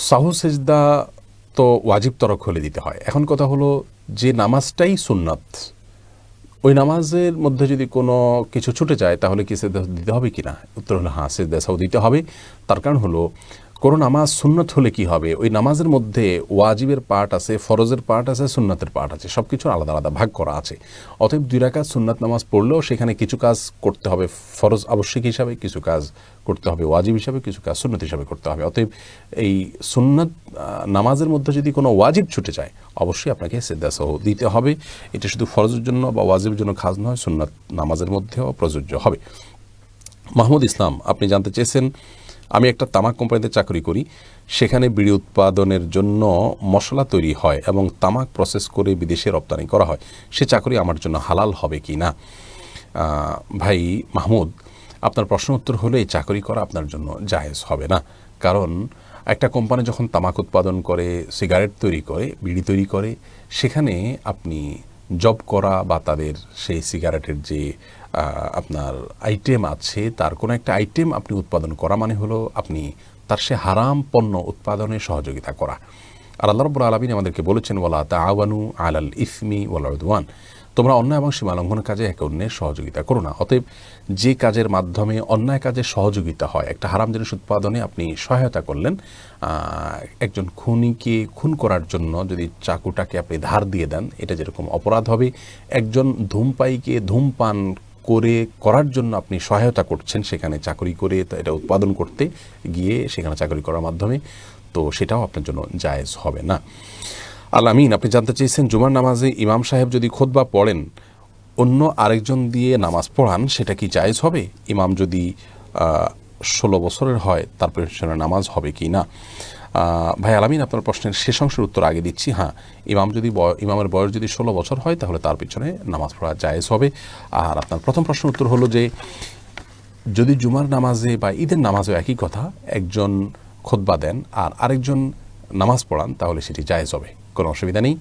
সাহু সিজদা তো ওয়াজিব তরক হলে দিতে হয়। এখন কথা হলো, যে নামাজটাই সুন্নত, ওই নামাজের মধ্যে যদি কোনো কিছু ছুটে যায়, তাহলে কি সিজদা দিতে হবে কি না? উত্তর হলো হ্যাঁ, সিজদা সাহু দিতে হবে। তার কারণ হলো, কোনো নামাজ সুন্নত হলে কি হবে, ওই নামাজের মধ্যে ওয়াজিবের পার্ট আছে, ফরজের পার্ট আছে, সুন্নতের পার্ট আছে, সব কিছুর আলাদা আলাদা ভাগ করা আছে। অতএব 2 রাকাত সুন্নত নামাজ পড়লেও সেখানে কিছু কাজ করতে হবে ফরজ আবশ্যিক হিসাবে, কিছু কাজ করতে হবে ওয়াজিব হিসাবে, কিছু কাজ সুন্নত হিসাবে করতে হবে। অতএব এই সুন্নত নামাজের মধ্যে যদি কোনো ওয়াজিব ছুটে যায়, অবশ্যই আপনাকে সিজদা সাহু দিতে হবে। এটা শুধু ফরজের জন্য বা ওয়াজিবের জন্য খাস নয়, সুন্নত নামাজের মধ্যেও প্রযোজ্য হবে। মাহমুদ ইসলাম, আপনি জানতে চেয়েছেন, আমি একটা তামাক কোম্পানিতে চাকরি করি, সেখানে বিড়ি উৎপাদনের জন্য মশলা তৈরি হয় এবং তামাক প্রসেস করে বিদেশে রপ্তানি করা হয়, সে চাকরি আমার জন্য হালাল হবে কি না? ভাই মাহমুদ, আপনার প্রশ্ন উত্তর হলে এই চাকরি করা আপনার জন্য জায়েজ হবে না। কারণ একটা কোম্পানি যখন তামাক উৎপাদন করে, সিগারেট তৈরি করে, বিড়ি তৈরি করে, সেখানে আপনি জব করা বা তাদের সেই সিগারেটের যে আপনার আইটেম আছে তার কোনো একটা আইটেম আপনি উৎপাদন করা মানে হলো আপনি তার সে হারাম পণ্য উৎপাদনে সহযোগিতা করা। আর আল্লাহ রাব্বুল আলামিন আমাদেরকে বলেছেন ওয়ালা তাআওয়ানু আলাল ইসমি ওয়াল উদওয়ান, তোমরা অন্যায় এবং সীমালঙ্ঘন কাজে একে অন্যের সহযোগিতা করো না। অতএব যে কাজের মাধ্যমে অন্যায় কাজে সহযোগিতা হয়, একটা হারাম জিনিস উৎপাদনে আপনি সহায়তা করলেন, একজন খুনিকে খুন করার জন্য যদি চাকুটাকে আপনি ধার দিয়ে দেন এটা যেরকম অপরাধ হবে, একজন ধূমপায়ীকে ধূমপান করার জন্য আপনি সহায়তা করছেন সেখানে চাকরি করে এটা উৎপাদন করতে গিয়ে সেখানে চাকরি করার মাধ্যমে, তো সেটাও আপনার জন্য জায়েজ হবে না। আল আমিন আপনি জানতে চেয়েছেন জুমার নামাজে ইমাম সাহেব যদি খুতবা পড়েন অন্য আরেকজন দিয়ে নামাজ পড়ান সেটা কি জায়েজ হবে? ইমাম যদি 16 বছরের হয় তার পেছনে নামাজ হবে কি না? ভাই আলামিন আপনার প্রশ্নের শেষ অংশের উত্তর আগে দিচ্ছি। হ্যাঁ, ইমামের বয়স যদি 16 বছর হয় তাহলে তার পিছনে নামাজ পড়া জায়েজ হবে। আর আপনার প্রথম প্রশ্নের উত্তর হলো যে যদি জুমার নামাজে বা ঈদের নামাজেও একই কথা, একজন খুতবা দেন আর আরেকজন নামাজ পড়ান তাহলে সেটি জায়েজ হবে, কোনো অসুবিধা নেই।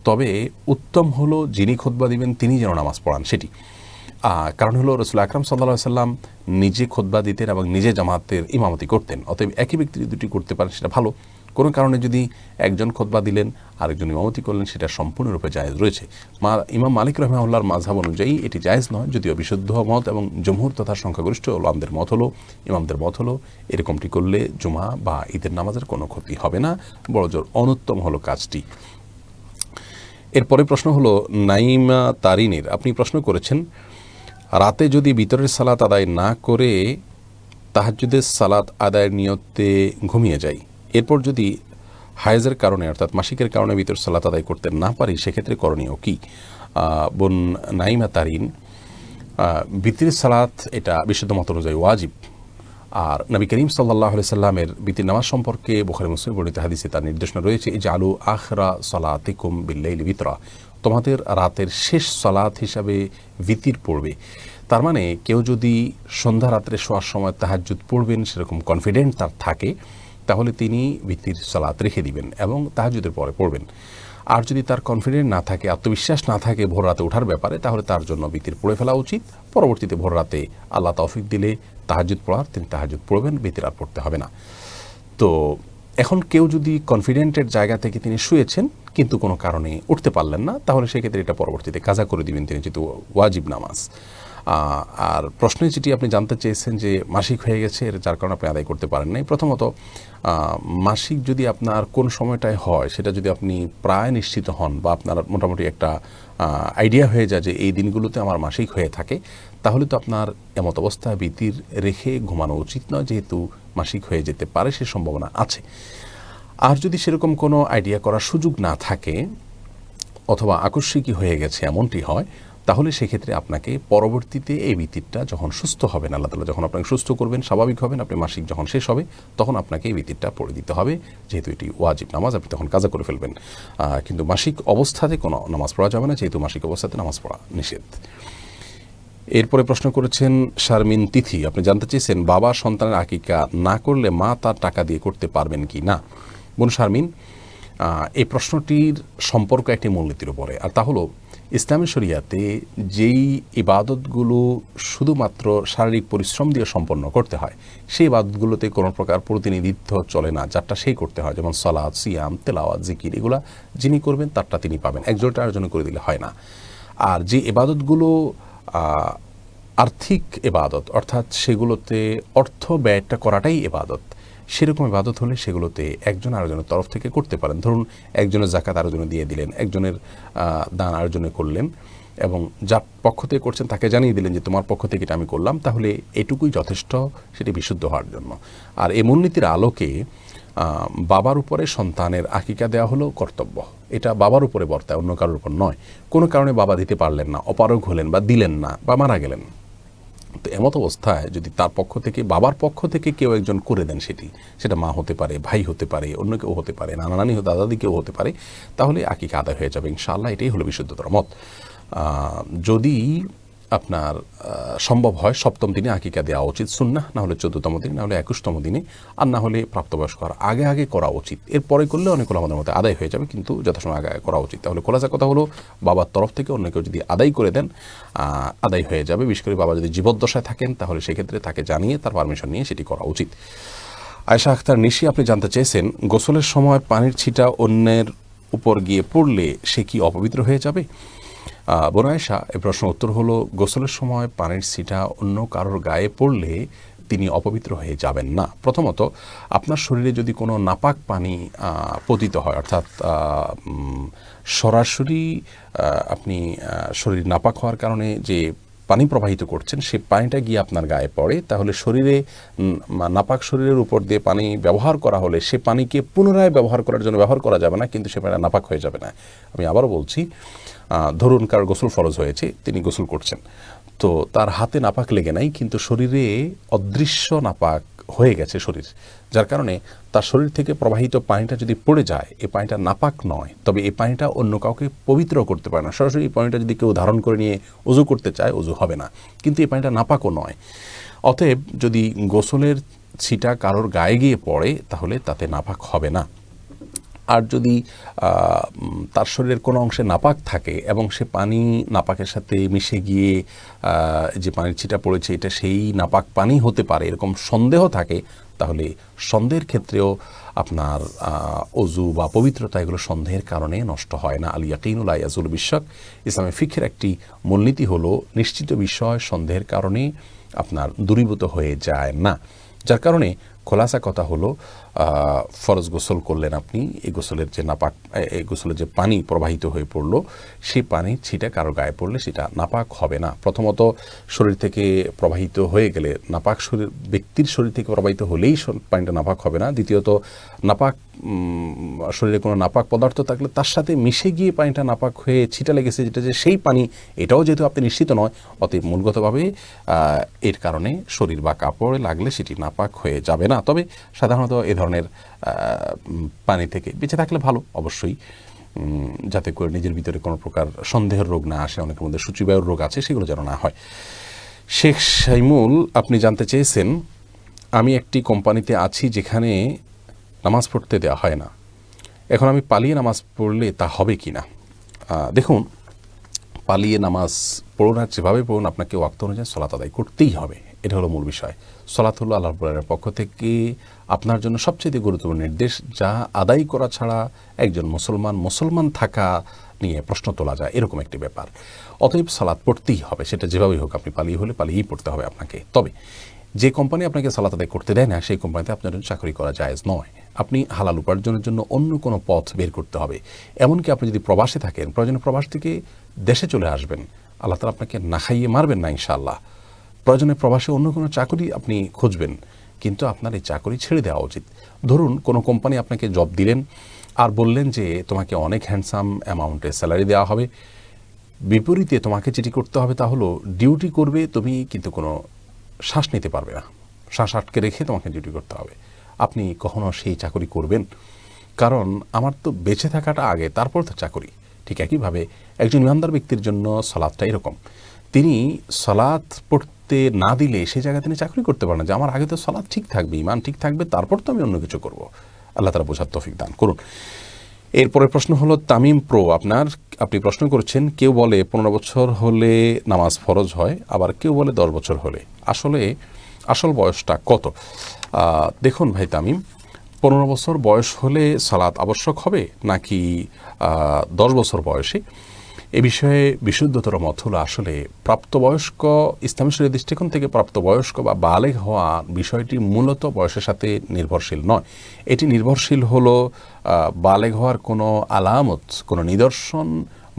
তবে উত্তম হলো যিনি খুতবা দিবেন তিনি যেন নামাজ পড়ান সেটি। কারণ হলো রাসূল আকরাম সাল্লাল্লাহু আলাইহি সাল্লাম নিজে খুতবা দিতেন এবং নিজে জামাতের ইমামতি করতেন। অতএব একই ব্যক্তি দুটি করতে পারেন সেটা ভালো। কোনো কারণে যদি একজন খুতবা দিলেন আরেকজন ইমামতি করলেন সেটা সম্পূর্ণরূপে জায়েজ রয়েছে। ইমাম মালিক রাহিমাহুল্লাহর মাযহাব অনুযায়ী এটি জায়েজ নয়, যদিও বিশুদ্ধ মত এবং জমহুর তথা সংখ্যাগরিষ্ঠ উলামাদের মত হলো, ইমামদের মত হলো এরকমটি করলে জুমা বা ঈদের নামাজের কোনো ক্ষতি হবে না, বড়জোর অনুত্তম হলো কাজটি। এরপরে প্রশ্ন হলো নাইমা তারিনের, আপনি প্রশ্ন করেছেন রাতে যদি বিতরের সালাত আদায় না করে তাহাজ্জুদের সালাত আদায়ের নিয়তে ঘুমিয়ে যাই, এরপর যদি হায়েজের কারণে অর্থাৎ মাসিকের কারণে বিতর সালাত আদায় করতে না পারি সেক্ষেত্রে করণীয় কি? বোন নাইমা তারিন, বিতির সালাত এটা বিশুদ্ধ মত অনুযায়ী ওয়াজিব। আর নবী করিম সাল্লাল্লাহু আলাইহি সাল্লামের বিতির নামাজ সম্পর্কে বুখারী মুসলিম বর্ণিত হাদিসে তার নির্দেশনা রয়েছে ইজআলু আখিরা সালাতিকুম বিল-লাইলি বিতরা, তোমাদের রাতের শেষ সালাত হিসাবে বিতির পড়বে। তার মানে কেউ যদি সন্ধ্যা রাত্রে শোয়ার সময় তাহাজ্জুদ পড়বেন সেরকম কনফিডেন্ট তার থাকে তাহলে তিনি বিতির সালাত রেখে দিবেন এবং তাহাজ্জুদের পরে পড়বেন। আর যদি তার কনফিডেন্ট না থাকে, আত্মবিশ্বাস না থাকে ভোর রাতে ওঠার ব্যাপারে, তাহলে তার জন্য বিতির পড়ে ফেলা উচিত। পরবর্তীতে ভোর রাতে আল্লাহ তৌফিক দিলে তাহাজ্জুদ পড়ার তিনি তাহাজ্জুদ পড়বেন, বিতির আর পড়তে হবে না। তো এখন কেউ যদি কনফিডেন্টের জায়গা থেকে তিনি শুয়েছেন কিন্তু কোনো কারণে উঠতে পারলেন না, তাহলে সেক্ষেত্রে এটা পরবর্তীতে কাজা করে দিবেন তিনি, যেহেতু ওয়াজিব নামাজ। আর প্রশ্নে যেটি আপনি জানতে চেয়েছেন যে মাসিক হয়ে গেছে এর যার কারণে আপনি আদায় করতে পারেন নাই, প্রথমত মাসিক যদি আপনার কোন সময়টায় হয় সেটা যদি আপনি প্রায় নিশ্চিত হন বা আপনার মোটামুটি একটা আইডিয়া হয়ে যায় যে এই দিনগুলোতে আমার মাসিক হয়ে থাকে, তাহলে তো আপনার এমত অবস্থায় বিতির রেখে ঘুমানো উচিত নয়, যেহেতু মাসিক হয়ে যেতে পারে সে সম্ভাবনা আছে। আর যদি সেরকম কোনো আইডিয়া করার সুযোগ না থাকে অথবা আকস্মিকই হয়ে গেছে এমনটি হয়, তাহলে সেক্ষেত্রে আপনাকে পরবর্তীতে এই বিতিরটা যখন সুস্থ হবেন, আল্লাহ তাআলা যখন আপনাকে সুস্থ করবেন, স্বাভাবিক হবেন, আপনি মাসিক যখন শেষ হবে তখন আপনাকে এই বিতিরটা পড়ে দিতে হবে, যেহেতু এটি ওয়াজিব নামাজ, আপনি তখন কাজা করে ফেলবেন। কিন্তু মাসিক অবস্থাতে কোনো নামাজ পড়া যাবে না, যেহেতু মাসিক অবস্থাতে নামাজ পড়া নিষেধ। এরপরে প্রশ্ন করেছেন শারমিন তিথি, আপনি জানতে চেয়েছেন বাবা সন্তানের আকিকা না করলে মা তার টাকা দিয়ে করতে পারবেন কি না। বোন শারমিন, এই প্রশ্নটির সম্পর্ক একটি মূলনীতির উপরে, আর তা হলো ইসলামী শরিয়াতে যেই ইবাদতগুলো শুধুমাত্র শারীরিক পরিশ্রম দিয়ে সম্পন্ন করতে হয় সেই ইবাদতগুলোতে কোনো প্রকার প্রতিনিধিত্ব চলে না, যারটা সেই করতে হয়, যেমন সালাত, সিয়াম, তেলাওয়াত, জিকির, এগুলা যিনি করবেন তারটা তিনি পাবেন, একজনটা আরেকজনে করে দিলে হয় না। আর যে ইবাদতগুলো আর্থিক ইবাদত, অর্থাৎ সেগুলোতে অর্থ ব্যয়টা করাটাই ইবাদত, সেরকম ইবাদত হলে সেগুলোতে একজন আরেকজনের তরফ থেকে করতে পারেন। ধরুন একজনের যাকাত আরেকজনে দিয়ে দিলেন, একজনের দান আরেকজনে করলেন এবং যার পক্ষ থেকে করছেন তাকে জানিয়ে দিলেন যে তোমার পক্ষ থেকে এটা আমি করলাম, তাহলে এটুকুই যথেষ্ট সেটি বিশুদ্ধ হওয়ার জন্য। আর এই মূলনীতির আলোকে বাবার উপরে সন্তানের আকিকা দেওয়া হলো কর্তব্য, এটা বাবার উপরে বর্তায়, অন্য কারোর উপর নয়। কোনো কারণে বাবা দিতে পারলেন না, অপারগ হলেন বা দিলেন না বা মারা গেলেন, তো এমত অবস্থায় যদি তার পক্ষ থেকে, বাবার পক্ষ থেকে কেউ একজন করে দেন সেটা মা হতে পারে, ভাই হতে পারে, অন্য কেউ হতে পারে, নানা নানি দাদা দাদি কেউ হতে পারে, তাহলে আকিকা আদায় হয়ে যাবে ইনশাআল্লাহ। এটাই হলো বিশুদ্ধতর মত। যদি আপনার সম্ভব হয় 7ম দিনে আকিকা দেওয়া উচিত সুন্নাহ, না হলে 14তম দিনে, না হলে 21তম দিনে, আর না হলে প্রাপ্তবয়স্ক হওয়ার আগে আগে করা উচিত। এরপরে করলে অনেক আমাদের মধ্যে আদায় হয়ে যাবে, কিন্তু যথাসময় আগে আগে করা উচিত। তাহলে খোলাসা কথা হলো, বাবার তরফ থেকে অন্য কেউ যদি আদায় করে দেন আদায় হয়ে যাবে। বিশেষ করে বাবা যদি জীবদ্দশায় থাকেন তাহলে সেক্ষেত্রে তাকে জানিয়ে তার পারমিশন নিয়ে সেটি করা উচিত। আয়েশা আক্তার নিশি আপনি জানতে চেয়েছেন, গোসলের সময় পানির ছিটা অন্যের উপর গিয়ে পড়লে সে কি অপবিত্র হয়ে যাবে? বোন আয়েশা, এই প্রশ্নের উত্তর হলো, গোসলের সময় পানির ছিটা অন্য কারোর গায়ে পড়লে তিনি অপবিত্র হয়ে যাবেন না। প্রথমত, আপনার শরীরে যদি কোনো নাপাক পানি পতিত হয়, অর্থাৎ সরাসরি আপনি শরীর নাপাক হওয়ার কারণে যে পানি প্রবাহিত করছেন সে পানিটা গিয়ে আপনার গায়ে পড়ে, তাহলে শরীরে নাপাক শরীরের উপর দিয়ে পানি ব্যবহার করা হলে সে পানিকে পুনরায় ব্যবহার করার জন্য ব্যবহার করা যাবে না, কিন্তু সে পানিটা নাপাক হয়ে যাবে না। আমি আবারও বলছি, ধরুন কার গোসল ফরজ হয়েছে, তিনি গোসল করছেন, তো তার হাতে নাপাক লেগে নাই, কিন্তু শরীরে অদৃশ্য নাপাক হয়ে গেছে শরীর, যার কারণে তার শরীর থেকে প্রবাহিত পানিটা যদি পড়ে যায়, এই পানিটা নাপাক নয়, তবে এই পানিটা অন্য কাউকে পবিত্র করতে পারে না। সরাসরি এই পানিটা যদি কেউ ধারণ করে নিয়ে ওযু করতে চায়, ওযু হবে না, কিন্তু এই পানিটা নাপাকও নয়। অতএব যদি গোসলের ছিটা কারোর গায়ে গিয়ে পড়ে তাহলে তাতে নাপাক হবে না। আর যদি তার শরীরের কোনো অংশে নাপাক থাকে এবং সে পানি নাপাকের সাথে মিশে গিয়ে যে পানির ছিটা পড়েছে এটা সেই নাপাক পানি হতে পারে, এরকম সন্দেহ থাকে, তাহলে সন্দেহের ক্ষেত্রেও আপনার অজু বা পবিত্রতা এগুলো সন্দেহের কারণে নষ্ট হয় না। আল ইয়াকিনু লা ইয়াজুলু বিশ-শাক, ইসলামের ফিকহের একটি মূলনীতি হলো নিশ্চিত বিষয় সন্দেহের কারণে আপনার দূরীভূত হয়ে যায় না। যার কারণে খোলাসা কথা হলো, ফরজ গোসল করলেন আপনি, এই গোসলের যে নাপাক, এই গোসলের যে পানি প্রবাহিত হয়ে পড়লো, সেই পানি ছিটা কারো গায়ে পড়লে সেটা নাপাক হবে না। প্রথমত, শরীর থেকে প্রবাহিত হয়ে গেলে নাপাক শরীর, ব্যক্তির শরীর থেকে প্রবাহিত হলেই পানিটা নাপাক হবে না। দ্বিতীয়ত, নাপাক শরীরে কোনো নাপাক পদার্থ থাকলে তার সাথে মিশে গিয়ে পানিটা নাপাক হয়ে ছিটা লেগেছে, যেটা যে সেই পানি, এটাও যেহেতু আপনি নিশ্চিত নয়, অতএব মূলগতভাবে এর কারণে শরীর বা কাপড়ে লাগলে সেটি নাপাক হয়ে যাবে না। তবে সাধারণত এ ধরনের পানি থেকে বেঁচে থাকলে ভালো, অবশ্যই, যাতে করে নিজের ভিতরে কোনো প্রকার সন্দেহের রোগ না আসে, অনেকের মধ্যে সূচিবায়ুর রোগ আছে, সেগুলো যেন না হয়। শেখ শাইমুল আপনি জানতে চেয়েছেন, আমি একটি কোম্পানিতে আছি যেখানে নামাজ পড়তে দেওয়া হয় না, এখন আমি পালিয়ে নামাজ পড়লে তা হবে কি না? দেখুন, পালিয়ে নামাজ পড়ুন আর যেভাবে পড়ুন, আপনাকে ওয়াক্ত অনুযায়ী সলাত আদায় করতেই হবে, এটা হলো মূল বিষয়। সলাত হলো আল্লাহ রাব্বুল আলামিনের পক্ষ থেকে আপনার জন্য সবচেয়ে গুরুত্বপূর্ণ নির্দেশ, যা আদায় করা ছাড়া একজন মুসলমান থাকা নিয়ে প্রশ্ন তোলা যায়, এরকম একটি ব্যাপার। অতএব সালাত পড়তেই হবে, সেটা যেভাবেই হোক, আপনি পালিয়ে হলে পালিয়েই পড়তে হবে আপনাকে। তবে যে কোম্পানি আপনাকে সালাত আদায় করতে দেয় না, সেই কোম্পানিতে আপনার জন্য চাকরি করা জায়েজ নয়। আপনি হালাল উপার্জনের জন্য অন্য কোনো পথ বের করতে হবে। এমনকি আপনি যদি প্রবাসে থাকেন, প্রয়োজনে প্রবাস থেকে দেশে চলে আসবেন, আল্লাহ তাআলা আপনাকে না খাইয়ে মারবেন না ইনশাআল্লাহ। প্রয়োজনে প্রবাসে অন্য কোনো চাকরি আপনি খুঁজবেন, কিন্তু আপনার এই চাকরি ছেড়ে দেওয়া উচিত। ধরুন কোনো কোম্পানি আপনাকে জব দিলেন আর বললেন যে তোমাকে অনেক হ্যান্ডসাম অ্যামাউন্টের স্যালারি দেওয়া হবে, বিপরীতে তোমাকে যেটি করতে হবে তা হলো ডিউটি করবে তুমি, কিন্তু কোনো শ্বাস নিতে পারবে না, শ্বাস আটকে রেখে তোমাকে ডিউটি করতে হবে। আপনি কখনো সেই চাকরি করবেন? কারণ আমার তো বেঁচে থাকাটা আগে, তারপর তো চাকরি। ঠিক একইভাবে একজন ইমানদার ব্যক্তির জন্য সালাতটা এরকম, তিনি সালাত পড়তে না দিলে সেই জায়গায় তিনি চাকরি করতে পারেন না, যে আমার আগে তো সালাত ঠিক থাকবে, ইমান ঠিক থাকবে, তারপর তো আমি অন্য কিছু করব। আল্লাহ তাআলা বোঝার তৌফিক দান করুন। এরপরের প্রশ্ন হলো তামিম প্রো, আপনি প্রশ্ন করেছেন, কেউ বলে 15 বছর হলে নামাজ ফরজ হয়, আবার কেউ বলে 10 বছর হলে, আসলে আসল বয়সটা কত? দেখুন ভাই তামিম, 15 বছর বয়স হলে সালাত আবশ্যক হবে নাকি 10 বছর বয়সে, এ বিষয়ে বিশুদ্ধতর মত হলো আসলে প্রাপ্তবয়স্ক, ইসলামী শরীয়তের দৃষ্টিকোণ থেকে প্রাপ্তবয়স্ক বা বালেগ হওয়া বিষয়টি মূলত বয়সের সাথে নির্ভরশীল নয়। এটি নির্ভরশীল হলো বালেগ হওয়ার কোনো আলামত, কোনো নিদর্শন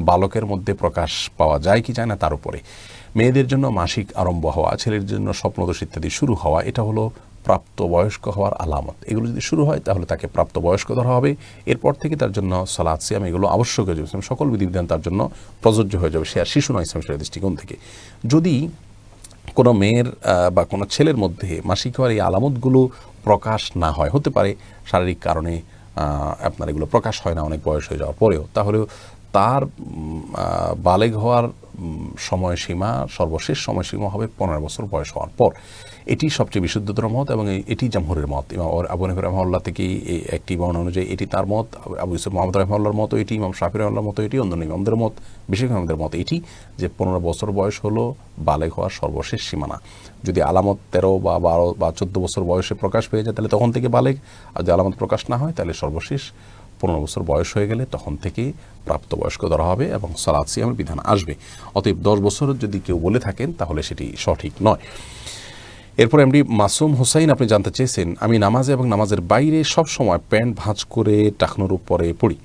বালকের মধ্যে প্রকাশ পাওয়া যায় কি যায় না তার উপরে। মেয়েদের জন্য মাসিক আরম্ভ হওয়া, ছেলের জন্য স্বপ্নদোষ ইত্যাদি শুরু হওয়া, এটা হলো প্রাপ্তবয়স্ক হওয়ার আলামত। এগুলো যদি শুরু হয় তাহলে তাকে প্রাপ্তবয়স্ক ধরা হবে। এরপর থেকে তার জন্য সালাত, সিয়াম এগুলো আবশ্যক হয়ে যাবে, সকল বিধিবিধান তার জন্য প্রযোজ্য হয়ে যাবে, সে আর শিশু নয় ইসলাম শরীয়তের দৃষ্টিকোণ থেকে। যদি কোনো মেয়ের বা কোনো ছেলের মধ্যে মাসিক হওয়ার এই আলামতগুলো প্রকাশ না হয়, হতে পারে শারীরিক কারণে আপনার এগুলো প্রকাশ হয় না অনেক বয়স হয়ে যাওয়ার পরেও, তাহলেও তার বালেগ হওয়ার সময়সীমা, সর্বশেষ সময়সীমা হবে 15 বছর বয়স হওয়ার পর। এটি সবচেয়ে বিশুদ্ধতর মত এবং এটি জামহুরের মত। ইমাম আবু হানিফা রাহিমাহুল্লাহ থেকে একটি বর্ণনা অনুযায়ী এটি তার মত, আবু ইউসুফ মুহাম্মদ রাহিমাহুল্লাহর মত এটি, ইমাম শাফি রাহিমাহুল্লাহর মত এটি, অন্যান্য ইমামদের মত, বিশেষ ইমামদের মত এটি যে 15 বছর বয়স হলো বালেগ হওয়ার সর্বশেষ সীমানা। যদি আলামত 13 বা 12 বা 14 বছর বয়সে প্রকাশ পেয়ে যায় তাহলে তখন থেকে বালেগ, আর যদি আলামত প্রকাশ না হয় তাহলে সর্বশেষ 15 বছর বয়স হয়ে গেলে তখন থেকে প্রাপ্তবয়স্ক ধরা হবে এবং সালাত সিয়ামের বিধান আসবে। অতএব 10 বছর যদি কেউ বলে থাকেন তাহলে সেটি সঠিক নয়। এরপর এমডি মাসুম হুসাইন আপনি জানতে চেয়েছেন, আমি নামাজে এবং নামাজের বাইরে সব সময় প্যান্ট ভাঁজ করে টাকনোর উপরে পড়ি,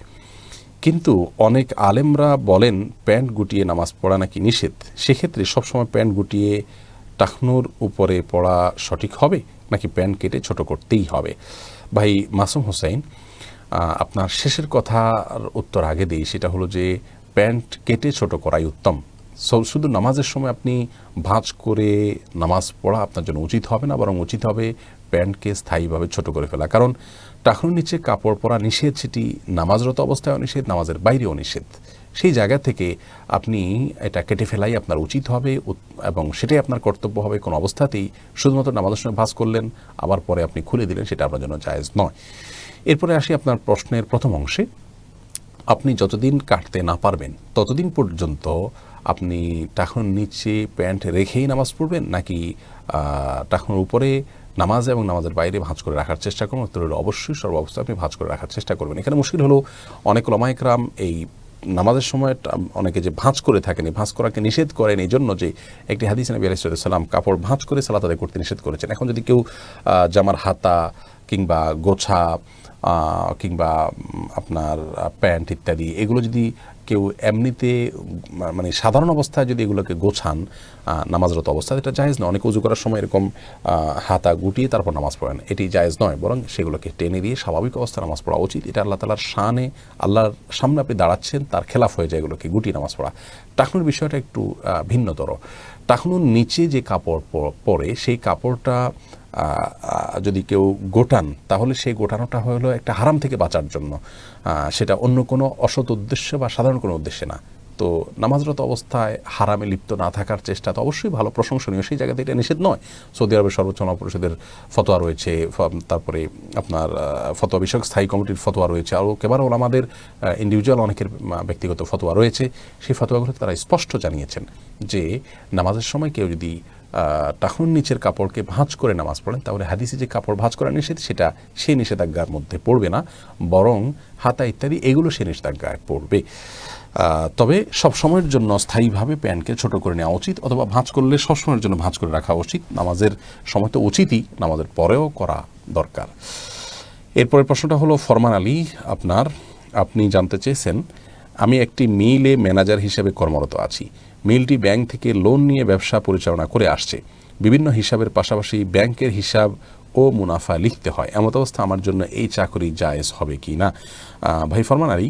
কিন্তু অনেক আলেমরা বলেন প্যান্ট গুটিয়ে নামাজ পড়া নাকি নিষেধ। সেক্ষেত্রে সবসময় প্যান্ট গুটিয়ে টাকনোর উপরে পড়া সঠিক হবে নাকি প্যান্ট কেটে ছোট করতেই হবে? ভাই মাসুম হুসাইন, আপনার শেষের কথার উত্তর আগে দিই, সেটা হলো যে প্যান্ট কেটে ছোট করাই উত্তম। শুধু নামাজের সময় আপনি ভাঁজ করে নামাজ পড়া আপনার জন্য উচিত হবে না, বরং উচিত হবে প্যান্টকে স্থায়ীভাবে ছোট করে ফেলা। কারণ টাকনুর নিচে কাপড় পরা নিষেধ, সেটি নামাজরত অবস্থায়ও নিষেধ, নামাজের বাইরেও নিষেধ। সেই জায়গা থেকে আপনি এটা কেটে ফেলাই আপনার উচিত হবে এবং সেটাই আপনার কর্তব্য হবে। কোনো অবস্থাতেই শুধুমাত্র নামাজের সময় ভাঁজ করলেন আবার পরে আপনি খুলে দিলেন, সেটা আপনার জন্য জায়েজ নয়। এরপরে আসি আপনার প্রশ্নের প্রথম অংশে। আপনি যতদিন কাটতে না পারবেন ততদিন পর্যন্ত আপনি টাকনুর নিচে প্যান্ট রেখেই নামাজ পড়বেন, নাকি টাকনুর উপরে নামাজ এবং নামাজের বাইরে ভাঁজ করে রাখার চেষ্টা করবেন? উত্তর হলো অবশ্যই সর্বাবস্থায় আপনি ভাঁজ করে রাখার চেষ্টা করবেন। এখানে মুশকিল হলো অনেক উলামা ইকরাম এই নামাজের সময় অনেকে যে ভাঁজ করে থাকেন, এই ভাঁজ করাকে নিষেধ করেন এই জন্য যে একটি হাদিস নবী আলাইহিস সালাম কাপড় ভাঁজ করে সালাত আদায় করতে নিষেধ করেছেন। এখন যদি কেউ জামার হাতা কিংবা গোছা কিংবা আপনার প্যান্ট ইত্যাদি এগুলো যদি কেউ এমনিতে মানে সাধারণ অবস্থায় যদি এগুলোকে গোছান নামাজরত অবস্থায়, এটা জায়েজ নয়। অনেক উজু করার সময় এরকম হাতা গুটিয়ে তারপর নামাজ পড়েন, এটি জায়েজ নয়, বরং সেগুলোকে টেনে দিয়ে স্বাভাবিক অবস্থায় নামাজ পড়া উচিত। এটা আল্লাহ তাআলার শানে, আল্লাহর সামনে আপনি দাঁড়াচ্ছেন, তার খেলাফ হয়ে যায় এগুলোকে গুটিয়ে নামাজ পড়া। টাকনুর বিষয়টা একটু ভিন্নতর। টাকনুর নিচে যে কাপড় পরে সেই কাপড়টা যদি কেউ গোটান তাহলে সেই গোটানোটা হলো একটা হারাম থেকে বাঁচার জন্য, সেটা অন্য কোনো অসৎ উদ্দেশ্যে বা সাধারণ কোনো উদ্দেশ্যে না। তো নামাজরত অবস্থায় হারামে লিপ্ত না থাকার চেষ্টা তো অবশ্যই ভালো, প্রশংসনীয়, সেই জায়গাতে এটা নিষেধ নয়। সৌদি আরবের সর্বোচ্চ উলামা পরিষদের ফতোয়া রয়েছে, তারপরে আপনার ফতোয়া বিষয়ক স্থায়ী কমিটির ফতোয়া রয়েছে, আরও কেবারও আমাদের ইন্ডিভিজুয়াল অনেকের ব্যক্তিগত ফতোয়া রয়েছে। সেই ফতোয়াগুলোতে তারা স্পষ্ট জানিয়েছেন যে নামাজের সময় কেউ যদি টাকনুর নিচের কাপড়কে ভাঁজ করে নামাজ পড়েন তাহলে হাদিসে যে কাপড় ভাঁজ করা নিষেধ সেটা সেই নিষেধাজ্ঞার মধ্যে পড়বে না, বরং হাতা ইত্যাদি এগুলো সেই নিষেধাজ্ঞায় পড়বে। তবে সব সময়ের জন্য স্থায়ীভাবে প্যান্টকে ছোট করে নেওয়া উচিত, অথবা ভাঁজ করলে সবসময়ের জন্য ভাঁজ করে রাখা উচিত। নামাজের সময় তো উচিতই, নামাজের পরেও করা দরকার। এরপরের প্রশ্নটা হলো ফরমান আলী, আপনি জানতে চেয়েছেন, আমি একটি মিলে ম্যানেজার হিসেবে কর্মরত আছি। মিলটি ব্যাংক থেকে লোন নিয়ে ব্যবসা পরিচালনা করে আসছে। বিভিন্ন হিসাবের পাশাপাশি ব্যাংকের হিসাব ও মুনাফা লিখতে হয়। এমত অবস্থা আমার জন্য এই চাকরি জায়েজ হবে কি না? ভাই ফরমান আলী,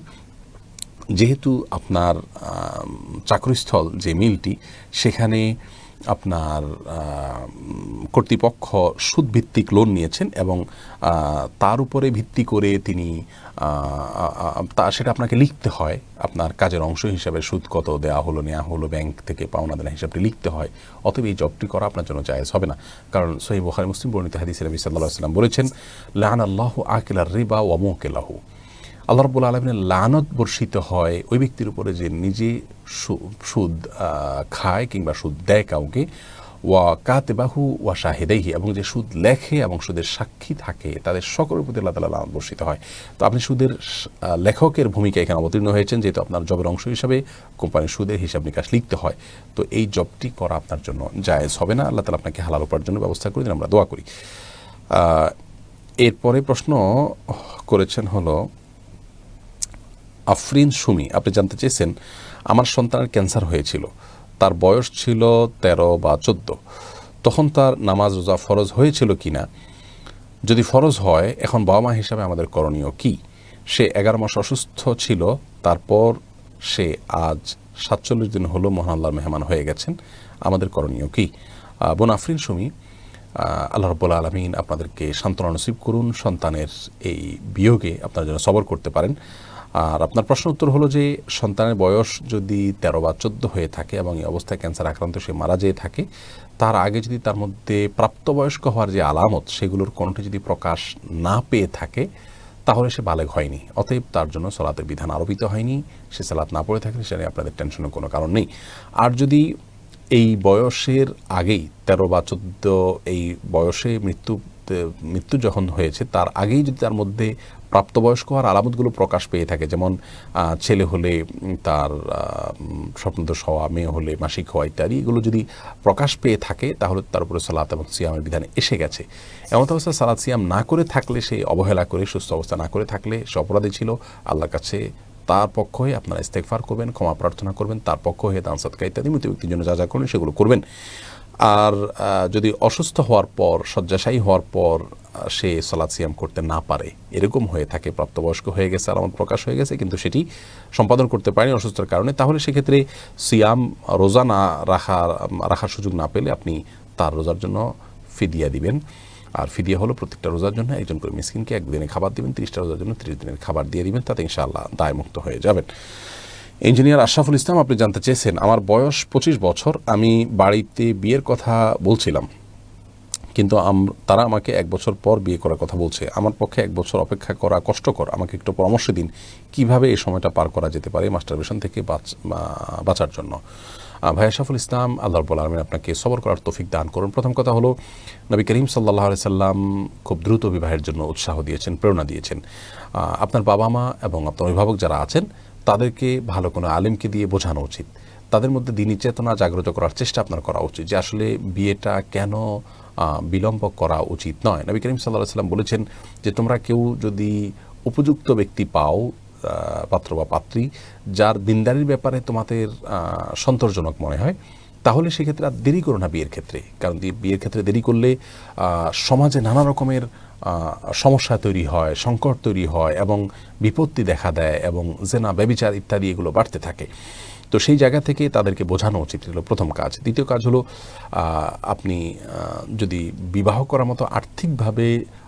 যেহেতু আপনার চাকরিস্থল যে মিলটি, সেখানে আপনার কর্তৃপক্ষ সুদভিত্তিক লোন নিয়েছেন এবং তার উপরে ভিত্তি করে তিনি সেটা আপনাকে লিখতে হয়। আপনার কাজের অংশ হিসাবে সুদ কত দেওয়া হলো, নেওয়া হলো, ব্যাংক থেকে পাওনা দেনা হিসাবটি লিখতে হয়। অতএব এই জবটি করা আপনার জন্য জায়েজ হবে না। কারণ সহিহ বুখারী মুসলিম বর্ণিত হাদিসে নবী সাল্লাল্লাহু আলাইহি ওয়াসাল্লাম বলেছেন, লাআনাল্লাহু আকিলার রিবা ওয়া মুকিলাহু। আল্লাহ রাব্বুল আলামিনের লানত বর্ষিত হয় ওই ব্যক্তির উপরে যে নিজে সুদ খায় কিংবা সুদ দেয় কাউকে, ওয়া কাতিবাহু ওয়া শাহিদাইহি, এবং যে সুদ লেখে এবং সুদের সাক্ষী থাকে, তাদের সকলের প্রতি আল্লাহ তাআলা লানত বর্ষিত হয়। তো আপনি সুদের লেখকের ভূমিকা এখানে অবতীর্ণ হয়েছেন, যেহেতু আপনার জবের অংশ হিসাবে কোম্পানির সুদের হিসাব নিকাশ লিখতে হয়। তো এই জবটি করা আপনার জন্য জায়েজ হবে না। আল্লাহ তাআলা আপনাকে হালাল উপার্জনের ব্যবস্থা করে দিন, আমরা দোয়া করি। এরপরে প্রশ্ন করেছেন হলো আফরিন সুমি, আপনি জানতে চেয়েছেন, আমার সন্তানের ক্যান্সার হয়েছিল, তার বয়স ছিল 13 বা 14, তখন তার নামাজ রোজা ফরজ হয়েছিল কিনা? যদি ফরজ হয়, এখন বাবা মা হিসাবে আমাদের করণীয় কি? সে 11 মাস অসুস্থ ছিল, তারপর সে আজ 47 দিন হলো মহান আল্লাহর মেহমান হয়ে গেছেন, আমাদের করণীয় কি? বোন আফরিন সুমি, আল্লাহ রাব্বুল আলামিন আপনাদেরকে সান্ত্বনা নসিব করুন, সন্তানের এই বিয়োগে আপনারা যেন সবর করতে পারেন। আর আপনার প্রশ্ন উত্তর হলো যে সন্তানের বয়স যদি 13 বা 14 হয়ে থাকে এবং এই অবস্থায় ক্যান্সার আক্রান্ত সে মারা যেয়ে থাকে, তার আগে যদি তার মধ্যে প্রাপ্তবয়স্ক হওয়ার যে আলামত সেগুলোর কোনোটি যদি প্রকাশ না পেয়ে থাকে, তাহলে সে বালেগ হয়নি, অতএব তার জন্য সালাতের বিধান আরোপিত হয়নি। সে সালাত না পড়ে থাকলে সেটা নিয়ে আপনাদের টেনশনের কোনো কারণ নেই। আর যদি এই বয়সের আগেই 13 বা 14 এই বয়সে মৃত্যু যখন হয়েছে তার আগেই যদি তার মধ্যে প্রাপ্তবয়স্ক হওয়ার আলামতগুলো প্রকাশ পেয়ে থাকে, যেমন ছেলে হলে তার স্বপ্নদোষ হওয়া, মেয়ে হলে মাসিক হওয়া ইত্যাদি, এগুলো যদি প্রকাশ পেয়ে থাকে তাহলে তার উপরে সালাত এবং সিয়ামের বিধান এসে গেছে। এমন অবস্থায় সালাত সিয়াম না করে থাকলে, সে অবহেলা করে সুস্থ অবস্থা না করে থাকলে সে অপরাধী ছিল। আল্লাহর কাছে তার পক্ষ হয়ে আপনারা ইস্তেগফার করবেন, ক্ষমা প্রার্থনা করবেন, তার পক্ষ হয়ে দান সাদকা ইত্যাদি মৃত ব্যক্তির জন্য যা যা করবেন সেগুলো করবেন। আর যদি অসুস্থ হওয়ার পর, শয্যাশায়ী হওয়ার পর সে সালাত সিয়াম করতে না পারে, এরকম হয়ে থাকে, প্রাপ্তবয়স্ক হয়ে গেছে, আলামত প্রকাশ হয়ে গেছে কিন্তু সেটি সম্পাদন করতে পারেনি অসুস্থতার কারণে, তাহলে সেক্ষেত্রে সিয়াম রোজা না রাখার সুযোগ না পেলে আপনি তার রোজার জন্য ফিদিয়া দিবেন। আর ফিদিয়া হলো প্রত্যেকটা রোজার জন্য একজন করে মিসকিনকে একদিনে খাবার দিবেন, 30টা রোজার জন্য 30 দিনের খাবার দিয়ে দিবেন, তাতে ইনশাআল্লাহ দায়মুক্ত হয়ে যাবেন। ইঞ্জিনিয়ার আশরাফুল ইসলাম, আপনি জানতে চেয়েছেন, আমার বয়স 25 বছর, আমি বাড়িতে বিয়ের কথা বলছিলাম কিন্তু তারা আমাকে 1 বছর পর বিয়ে করার কথা বলছে। আমার পক্ষে 1 বছর অপেক্ষা করা কষ্টকর, আমাকে একটু পরামর্শ দিন কিভাবে এই সময়টা পার করা যেতে পারে মাস্টারবেশন থেকে বাঁচার জন্য। ভাই আশরাফুল ইসলাম, আল্লাহ রাব্বুল আলামিন আপনাকে সবর করার তৌফিক দান করুন। প্রথম কথা হলো, নবী করিম সাল্লাল্লাহু আলাইহি সাল্লাম খুব দ্রুত বিবাহের জন্য উৎসাহ দিয়েছেন, প্রেরণা দিয়েছেন। আপনার বাবা মা এবং আপনার অভিভাবক যারা আছেন তাদেরকে ভালো কোনো আলেমকে দিয়ে বোঝানো উচিত, তাদের মধ্যে দ্বীনি চেতনা জাগ্রত করার চেষ্টা আপনার করা উচিত যে আসলে বিয়েটা কেন বিলম্ব করা উচিত নয়। নবী করিম সাল্লাল্লাহু আলাইহি সাল্লাম বলেছেন যে তোমরা কেউ যদি উপযুক্ত ব্যক্তি পাও, পাত্র বা পাত্রী, যার দিনদারির ব্যাপারে তোমাদের সন্তোষজনক মনে হয়, তাহলে সেক্ষেত্রে আর দেরি করো না বিয়ের ক্ষেত্রে। কারণ বিয়ের ক্ষেত্রে দেরি করলে সমাজে নানা রকমের সমস্যা তৈরি হয়, সংকট তৈরি হয় এবং বিপত্তি দেখা দেয় এবং জেনা, ব্যভিচার ইত্যাদি এগুলো বাড়তে থাকে। তো সেই জায়গা থেকে তাদেরকে বোঝানো উচিত হলো প্রথম কাজ। দ্বিতীয় কাজ হলো, আপনি যদি বিবাহ করার মতো আর্থিকভাবে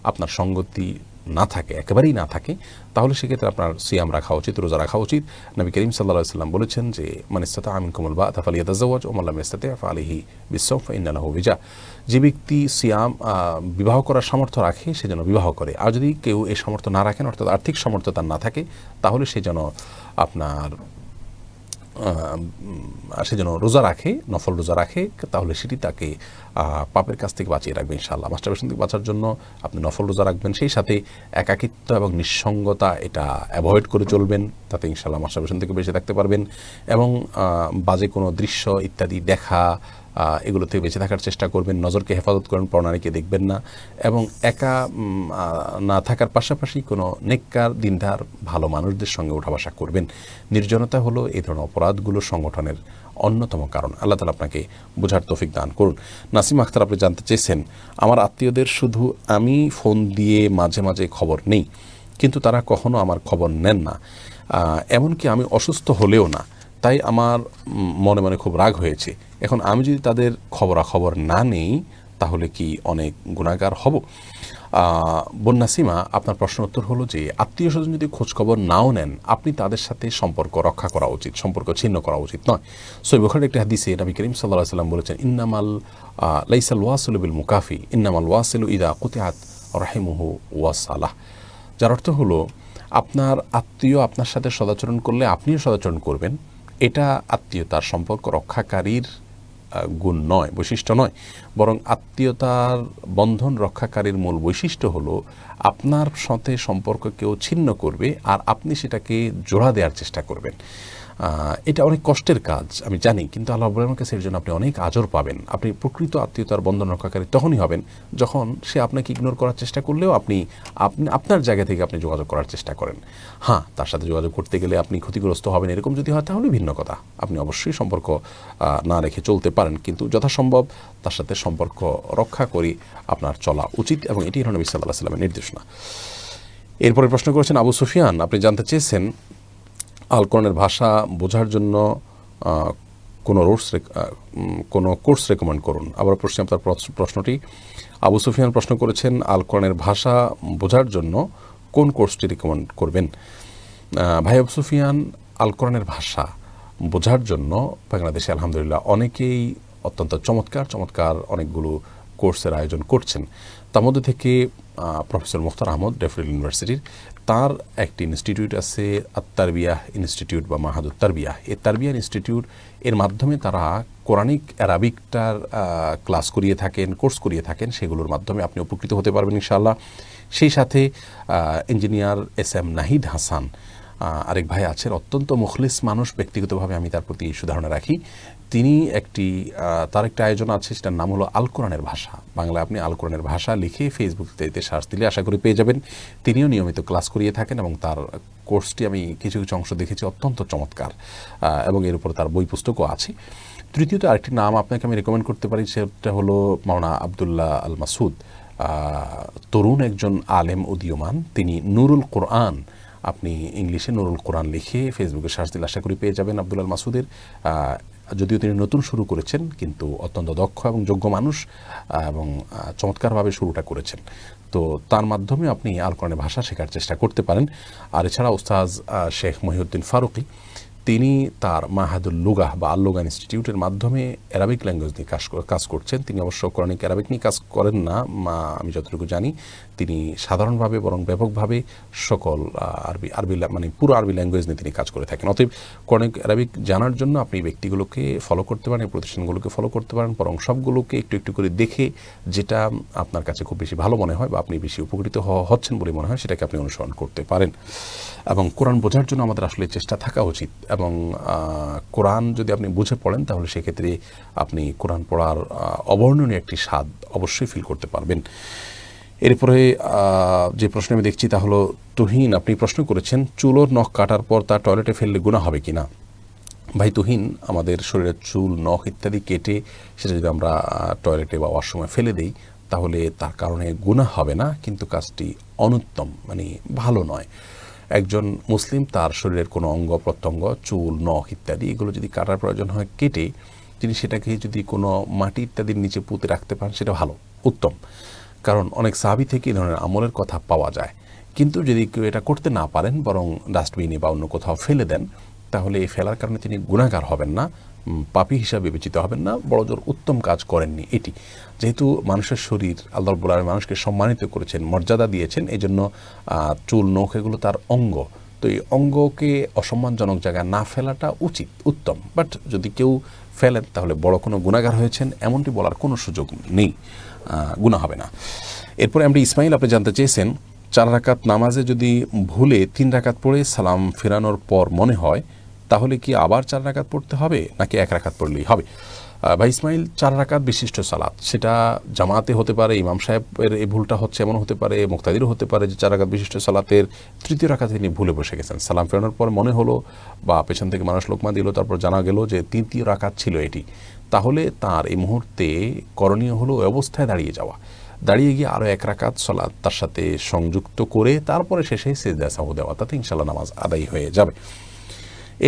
আপনার সঙ্গতি না থাকে, একেবারেই না থাকে, তাহলে সেক্ষেত্রে আপনার সিয়াম রাখা উচিত, রোজা রাখা উচিত। নবী করিম সাল্লাল্লাহু আলাইহি ওয়াসাল্লাম বলেছেন যে মান ইসতাতা মিনকুমুল বা'তা ফালিয়াতাযাওয়াজ ওয়া মান লাম ইসতাতি' ফাআলাইহি বিস-সাওম ফাইন্না লাহু বিজা। যে ব্যক্তি সিয়াম বিবাহ করার সামর্থ্য রাখে সে যেন বিবাহ করে, আর যদি কেউ এই সামর্থ্য না রাখেন, অর্থাৎ আর্থিক সামর্থ্য তার না থাকে, তাহলে সে যেন রোজা রাখে, নফল রোজা রাখে, তাহলে সেটি তাকে পাপের কাছ থেকে বাঁচিয়ে রাখবে ইনশাআল্লাহ। মাস্টারবেশন থেকে বাঁচার জন্য আপনি নফল রোজা রাখবেন, সেই সাথে একাকিত্ব এবং নিঃসঙ্গতা এটা অ্যাভয়েড করে চলবেন, তাতে ইনশাআল্লাহ মাস্টারবেশন থেকে বেঁচে থাকতে পারবেন। এবং বাজে কোনো দৃশ্য ইত্যাদি দেখা, এগুলো থেকে বেঁচে থাকার চেষ্টা করবেন। নজরকে হেফাজত করেন, পরনারীকে দেখবেন না, এবং একা না থাকার পাশাপাশি কোনো নেককার, দিনদার, ভালো মানুষদের সঙ্গে ওঠা বসা করবেন। নির্জনতা হলো এই ধরনের অপরাধগুলো সংগঠনের অন্যতম কারণ। আল্লাহ তাআলা আপনাকে বোঝার তৌফিক দান করুন। নাসিম আখতার, আপনি জানতে চেয়েছেন, আমার আত্মীয়দের শুধু আমি ফোন দিয়ে মাঝে মাঝে খবর নেই, কিন্তু তারা কখনো আমার খবর নেন না, এমনকি আমি অসুস্থ হলেও না, তাই আমার মনে মনে খুব রাগ হয়েছে। এখন আমি যদি তাদের খবরাখবর না নেই তাহলে কি অনেক গুনাহগার হব? বন্যাসীমা, আপনার প্রশ্ন উত্তর হলো যে আত্মীয় স্বজন যদি খোঁজখবর নাও নেন, আপনি তাদের সাথে সম্পর্ক রক্ষা করা উচিত, সম্পর্ক ছিন্ন করা উচিত নয়। সহিহ বুখারীর একটি হাদিসে নবী করিম সাল্লাল্লাহু আলাইহি ওয়াসাল্লাম বলেছেন, ইন্নামাল লাইসাল ওয়াসিলু বিল মুকাফি ইন্নামাল ওয়াসিলু ইযা কুতিআত রাহিমুহু ওয়াসালাহ। যার অর্থ হলো, আপনার আত্মীয় আপনার সাথে সদাচরণ করলে আপনিও সদাচরণ করবেন, এটা আত্মীয়তার সম্পর্ক রক্ষাকারীর গুণ নয়, বৈশিষ্ট্য নয়, বরং আত্মীয়তার বন্ধন রক্ষাকারীর মূল বৈশিষ্ট্য হলো আপনার সাথে সম্পর্ক কেউ ছিন্ন করবে আর আপনি সেটাকে জোড়া দেওয়ার চেষ্টা করবেন। এটা অনেক কষ্টের কাজ আমি জানি, কিন্তু আল্লাহ রাব্বুল আলামিনের কাছে এর জন্য আপনি অনেক আজর পাবেন। আপনি প্রকৃত আত্মীয়তার বন্ধন রক্ষাকারী তখনই হবেন যখন সে আপনাকে ইগনোর করার চেষ্টা করলেও আপনি আপনার জায়গা থেকে আপনি যোগাযোগ করার চেষ্টা করেন। হ্যাঁ, তার সাথে যোগাযোগ করতে গেলে আপনি ক্ষতিগ্রস্ত হবেন, এরকম যদি হয় তাহলে ভিন্ন কথা, আপনি অবশ্যই সম্পর্ক না রেখে চলতে পারেন, কিন্তু যথাসম্ভব তার সাথে সম্পর্ক রক্ষা করে আপনার চলা উচিত, এবং এটি হলো নবী সাল্লাল্লাহু আলাইহি ওয়াসাল্লামের নির্দেশনা। এরপরে প্রশ্ন করেছেন আবু সুফিয়ান, আপনি জানতে চেয়েছেন আল কোরআনের ভাষা বোঝার জন্য কোনো কোর্স রেকমেন্ড করুন। আবার প্রশ্ন, আপনার প্রশ্নটি আবু সুফিয়ান প্রশ্ন করেছেন, আল কোরআনের ভাষা বোঝার জন্য কোন কোর্সটি রেকমেন্ড করবেন? ভাই আবু সুফিয়ান, আল কোরআনের ভাষা বোঝার জন্য বাংলাদেশে আলহামদুলিল্লাহ অনেকেই অত্যন্ত চমৎকার অনেকগুলো কোর্সের আয়োজন করছেন। তার মধ্যে থেকে প্রফেসর মুখতার আহমদ ডেফরিল ইউনিভার্সিটির তার একটি ইনস্টিটিউট আছে, আত-তারবিয়াহ ইনস্টিটিউট বা মাহাদুত তারবিয়াহ। এই তারবিয়াহ ইনস্টিটিউট এর মাধ্যমে তারা কোরআনিক অ্যারাবিকটার ক্লাস করিয়ে থাকেন, কোর্স করিয়ে থাকেন। সেগুলোর মাধ্যমে আপনি উপকৃত হতে পারবেন ইনশাআল্লাহ। সেই সাথে engineer S M Nahid Hasan আরেক ভাই আছেন, অত্যন্ত মুখলিস মানুষ, ব্যক্তিগতভাবে আমি তার প্রতি সুধারণা রাখি। তিনি তার একটা আয়োজন আছে, সেটার নাম হলো আল কোরআনের ভাষা। বাংলায় আপনি আল কোরআনের ভাষা লিখে ফেসবুকে সার্চ দিলে আশা করি পেয়ে যাবেন। তিনিও নিয়মিত ক্লাস করিয়ে থাকেন এবং তার কোর্সটি আমি কিছু অংশ দেখেছি, অত্যন্ত চমৎকার, এবং এর উপর তার বই পুস্তকও আছে। তৃতীয়ত আরেকটি নাম আপনাকে আমি রেকমেন্ড করতে পারি, সেটা হলো মাওলানা আবদুল্লাহ আল মাসুদ, তরুণ একজন আলেম উদীয়মান। তিনি নুরুল কোরআন, আপনি ইংলিশে নুরুল কোরআন লিখে ফেসবুকে সার্চ দিলে আশা করি পেয়ে যাবেন আবদুল্লাহ মাসুদের। যদিও তিনি নতুন শুরু করেছেন, কিন্তু অত্যন্ত দক্ষ এবং যোগ্য মানুষ এবং চমৎকারভাবে শুরুটা করেছেন। তো তার মাধ্যমে আপনি আল কোরআনের ভাষা শেখার চেষ্টা করতে পারেন। আর এছাড়া উস্তাজ শেখ মহিউদ্দিন ফারুকি, তিনি তার মাহাদুল লুগাহ বা আল লুগা ইনস্টিটিউটের মাধ্যমে অ্যারাবিক ল্যাঙ্গুয়েজ নিয়ে কাজ করছেন। তিনি অবশ্য কোরআনিক অ্যারাবিক নিয়ে কাজ করেন না, আমি যতটুকু জানি। তিনি সাধারণভাবে বরং ব্যাপকভাবে সকল আরবি মানে পুরো আরবি ল্যাঙ্গুয়েজ নিয়ে তিনি কাজ করে থাকেন। অতএব কোরআনিক অ্যারাবিক জানার জন্য আপনি ব্যক্তিগুলোকে ফলো করতে পারেন, প্রতিষ্ঠানগুলোকে ফলো করতে পারেন, বরং সবগুলোকে একটু করে দেখে যেটা আপনার কাছে খুব বেশি ভালো মনে হয় বা আপনি বেশি উপকৃত হচ্ছেন বলে মনে হয়, সেটাকে আপনি অনুসরণ করতে পারেন। এবং কোরআন বোঝার জন্য আমাদের আসলে চেষ্টা থাকা উচিত। এবং কোরআন যদি আপনি বুঝে পড়েন, তাহলে সেক্ষেত্রে আপনি কোরআন পড়ার অবর্ণনীয় একটি স্বাদ অবশ্যই ফিল করতে পারবেন। এরপরে যে প্রশ্ন আমি দেখছি তা হলো তুহিন, আপনি প্রশ্ন করেছেন চুলোর নখ কাটার পর তা টয়লেটে ফেললে গুনাহ হবে কিনা। ভাই তুহিন, আমাদের শরীরের চুল, নখ ইত্যাদি কেটে সেটা যদি আমরা টয়লেটে বা ওয়াশরুমে ফেলে দিই, তাহলে তার কারণে গুনাহ হবে না, কিন্তু কাজটি অনুত্তম, মানে ভালো নয়। একজন মুসলিম তার শরীরের কোনো অঙ্গ প্রত্যঙ্গ, চুল, নখ ইত্যাদি এগুলো যদি কাটার প্রয়োজন হয় কেটে, তিনি সেটাকে যদি কোনো মাটি ইত্যাদির নিচে পুঁতে রাখতে পারেন, সেটা ভালো, উত্তম। কারণ অনেক সাহাবী থেকে এই ধরনের আমলের কথা পাওয়া যায়। কিন্তু যদি কেউ এটা করতে না পারেন, বরং ডাস্টবিনে বা অন্য কোথাও ফেলে দেন, তাহলে এই ফেলার কারণে তিনি গুনাহগার হবেন না, পাপী হিসাবে বিবেচিত হবেন না, বড়জোর উত্তম কাজ করেননি। এটি যেহেতু মানুষের শরীর, আল্লাহ রাব্বুল আলামিন মানুষকে সম্মানিত করেছেন, মর্যাদা দিয়েছেন, এই জন্য চুল, নখ এগুলো তার অঙ্গ। তো এই অঙ্গকে অসম্মানজনক জায়গায় না ফেলাটা উচিত, উত্তম। বাট যদি কেউ ফেলেন, তাহলে বড় কোনো গুনাহগার হয়েছেন এমনটি বলার কোনো সুযোগ নেই, গুনাহ হবে না। এরপরে আমরা ইসমাইল, আপনি জানতে চেয়েছেন 4 রাকাত নামাজে যদি ভুলে 3 রাকাত পড়ে সালাম ফেরানোর পর মনে হয়, তাহলে কি আবার 4 রাকাত পড়তে হবে নাকি 1 রাকাত পড়লেই হবে? ভাই ইসমাইল, 4 রাকাত বিশিষ্ট সালাত, সেটা জামাতে হতে পারে, ইমাম সাহেবের এই ভুলটা হচ্ছে এমন হতে পারে, মুক্তাদিরও হতে পারে যে 4 রাকাত বিশিষ্ট সালাতের 3য় রাকাতে তিনি ভুলে বসে গেছেন। সালাম ফেরানোর পর মনে হলো বা পেছন থেকে মানুষ লোকমা দিল, তারপর জানা গেল যে 3য় রাকাত ছিল এটি। তাহলে তার এই মুহূর্তে করণীয় হলো ওই অবস্থায় দাঁড়িয়ে গিয়ে আরও 1 রাকাত সালাত তার সাথে সংযুক্ত করে তারপরে শেষে সিজদা সাহু দেওয়া, তাতে ইনশাআল্লাহ নামাজ আদায় হয়ে যাবে।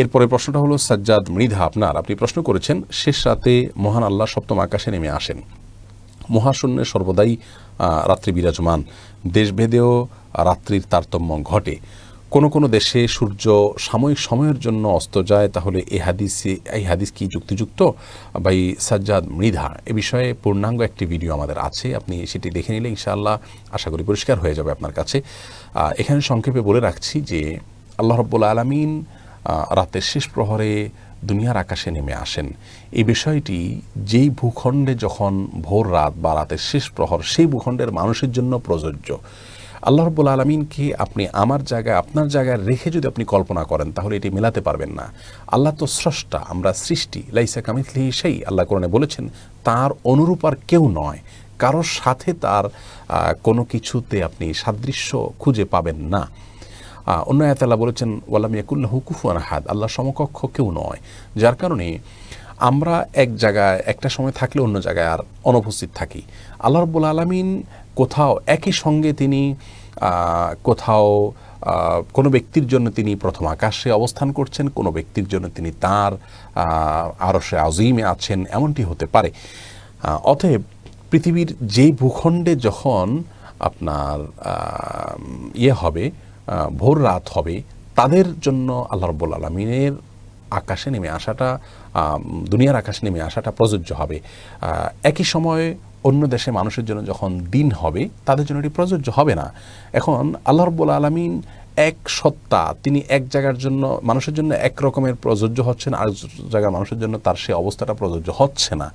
এরপরে প্রশ্নটা হলো সাজ্জাদ মৃধা, আপনি প্রশ্ন করেছেন শেষ রাতে মহান আল্লাহ সপ্তম আকাশে নেমে আসেন, মহাশূন্যে সর্বদাই রাত্রি বিরাজমান, দেশভেদেও রাত্রির তারতম্য ঘটে, কোনো দেশে সূর্য সাময়িক সময়ের জন্য অস্ত যায়, তাহলে এই হাদিস কি যুক্তিযুক্ত? ভাই সাজ্জাদ মৃধা, এ বিষয়ে পূর্ণাঙ্গ একটি ভিডিও আমাদের আছে, আপনি সেটি দেখে নিলে ইনশাআল্লাহ আশা করি পরিষ্কার হয়ে যাবে আপনার কাছে। এখানে সংক্ষেপে বলে রাখছি যে আল্লাহ রাব্বুল আলামিন রাতের শেষ প্রহরে দুনিয়ার আকাশে নেমে আসেন। এই বিষয়টি যেই ভূখণ্ডে যখন ভোর রাত বা রাতের শেষ প্রহর, সেই ভূখণ্ডের মানুষের জন্য প্রযোজ্য। আল্লাহ রাব্বুল আলামিনকে আপনি আমার জায়গায়, আপনার জায়গায় রেখে যদি আপনি কল্পনা করেন, তাহলে এটি মেলাতে পারবেন না। আল্লাহ তো স্রষ্টা, আমরা সৃষ্টি, লাইসা কামিথলিহি শাই, আল্লাহ কোরআনে বলেছেন তার অনুরূপ আর কেউ নয়, কারোর সাথে তার কোনো কিছুতে আপনি সাদৃশ্য খুঁজে পাবেন না। অন্য আয়াতে আল্লাহ বলেছেন ওয়ালাম ইয়াকুল্লাহু কুফুয়ান আহাদ, আল্লাহ সমকক্ষ কেউ নয়। যার কারণে আমরা এক জায়গায় একটা সময় থাকলে অন্য জায়গায় আর অনুপস্থিত থাকি। আল্লাহ রাব্বুল আলামিন কোথাও একই সঙ্গে তিনি কোথাও কোনো ব্যক্তির জন্য তিনি প্রথম আকাশে অবস্থান করছেন, কোনো ব্যক্তির জন্য তিনি তার আরশে আজিমে আছেন, এমনটি হতে পারে। অতএব পৃথিবীর যেই ভূখণ্ডে যখন আপনার হবে, ভোর রাত হবে, তাদের জন্য আল্লাহ রাব্বুল আলামিনের আকাশে নেমে আসাটা, দুনিয়ার আকাশে নেমে আসাটা প্রযোজ্য হবে। একই সময়ে অন্য দেশে মানুষের জন্য যখন দিন হবে তাদের জন্য এটি প্রযোজ্য হবে না। এখন আল্লাহ রাব্বুল আলামিন এক সত্তা, তিনি এক জায়গার জন্য মানুষের জন্য এক রকমের প্রযোজ্য হচ্ছেন, আর জায়গার মানুষের জন্য তার সে অবস্থাটা প্রযোজ্য হচ্ছে না।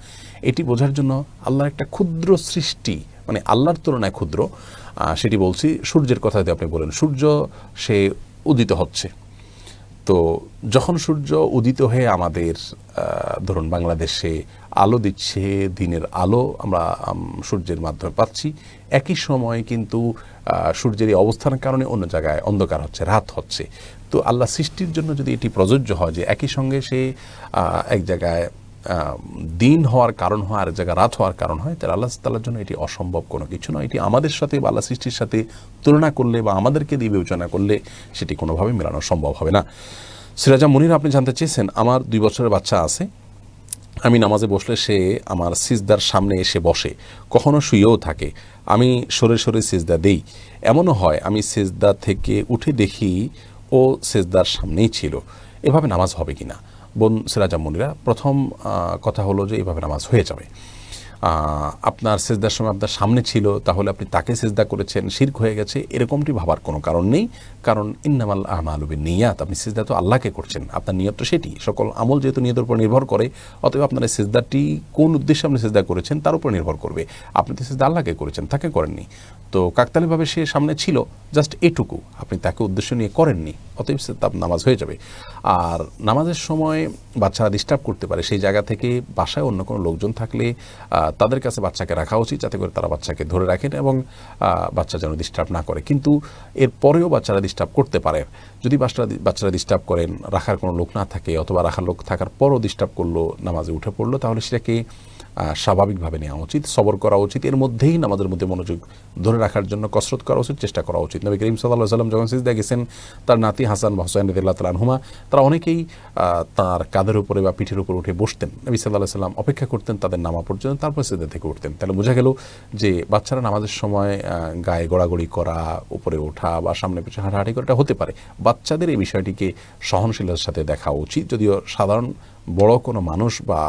এটি বোঝার জন্য আল্লাহর একটা ক্ষুদ্র সৃষ্টি, মানে আল্লাহর তুলনায় ক্ষুদ্র, সেটি বলছি সূর্যের কথা যদি আপনি বলেন, সূর্য সে উদিত হচ্ছে। তো যখন সূর্য উদিত হয়ে আমাদের ধরুন বাংলাদেশে আলো দিচ্ছে, দিনের আলো আমরা সূর্যের মাধ্যমে পাচ্ছি, একই সময় কিন্তু সূর্যের এই অবস্থানের কারণে অন্য জায়গায় অন্ধকার হচ্ছে, রাত হচ্ছে। তো আল্লাহ সৃষ্টির জন্য যদি এটি প্রযোজ্য হয় যে একই সঙ্গে সে এক জায়গায় দিন হওয়ার কারণ হয়, আর এক জায়গায় রাত হওয়ার কারণ হয়, তাহলে আল্লাহ তাআলার জন্য এটি অসম্ভব কোনো কিছু নয়। এটি আমাদের সাথে বা আল্লাহ সৃষ্টির সাথে তুলনা করলে বা আমাদেরকে দিয়ে বিবেচনা করলে সেটি কোনোভাবে মেলানো সম্ভব হবে না। সিরাজা মুনির, আপনি জানতে চেয়েছেন, আমার 2 বছরের বাচ্চা আছে, আমি নামাজে বসলে সে আমার সিজদার সামনে এসে বসে, কখনো শুয়েও থাকে, আমি সরে সরে সিজদা দেই, এমনও হয় আমি সিজদা থেকে উঠে দেখি ও সিজদার সামনেই ছিল, এভাবে নামাজ হবে কিনা? বোন সিরাজা মুনিরা, প্রথম কথা হলো যে এভাবে নামাজ হয়ে যাবে। আপনার সিজদার সময় আপনার সামনে ছিল, তাহলে আপনি তাকে সিজদা করেছেন, শিরক হয়ে গেছে, এরকমটি ভাবার কোনো কারণ নেই। কারণ ইন্নামাল আমালু বিন্নিয়াত, আপনি সিজদা তো আল্লাহকে করছেন, আপনার নিয়ত তো সেটি, সকল আমল যেহেতু নিয়তের উপর নির্ভর করে, অতএব আপনার এই সিজদাটি কোন উদ্দেশ্যে আপনি সিজদা করেছেন তার উপর নির্ভর করবে। আপনি তো সিজদা আল্লাহকে করেছেন, তাকে করেননি। তো কাকতালীভাবে সে সামনে ছিল, জাস্ট এটুকু, আপনি তাকে উদ্দেশ্য নিয়ে করেননি, অতএব তার নামাজ হয়ে যাবে। আর নামাজের সময় বাচ্চারা ডিস্টার্ব করতে পারে, সেই জায়গা থেকে বাসায় অন্য কোনো লোকজন থাকলে তাদের কাছে বাচ্চাকে রাখা উচিত, যাতে করে তারা বাচ্চাকে ধরে রাখেন এবং বাচ্চা যেন ডিস্টার্ব না করে। কিন্তু এর পরেও বাচ্চারা ডিস্টার্ব করতে পারে। যদি বাচ্চারা ডিস্টার্ব করেন, রাখার কোনো লোক না থাকে, অথবা রাখার লোক থাকার পরও ডিস্টার্ব করলো, নামাজে উঠে পড়লো, তাহলে সেটাকে স্বাভাবিকভাবে নেওয়া উচিত, সবর করা উচিত। এর মধ্যেই নামাজের মধ্যে মনোযোগ ধরে রাখার জন্য কসরত করা উচিত, চেষ্টা করা উচিত। নবী করিম সাল্লাল্লাহু আলাইহি ওয়াসাল্লাম যখন সিজদা গেছেন, তার নাতি হাসান বা হুসাইন রাদিয়াল্লাহু তাআলা আনহুমা, তারা অনেকেই তার কাঁধের উপরে বা পিঠের উপর উঠে বসতেন। নবী সাল্লাল্লাহু আলাইহি ওয়াসাল্লাম অপেক্ষা করতেন তাদের নামা পর্যন্ত, তারপর সিজদা থেকে উঠতেন। তাহলে বোঝা গেল যে বাচ্চারা নামাজের সময় গায়ে গড়াগড়ি করা, উপরে ওঠা বা সামনে পিছনে হাঁটাহাঁটি করাটা হতে পারে। বাচ্চাদের এই বিষয়টিকে সহনশীলতার সাথে দেখা উচিত। যদিও সাধারণ বড় কোনো মানুষ বা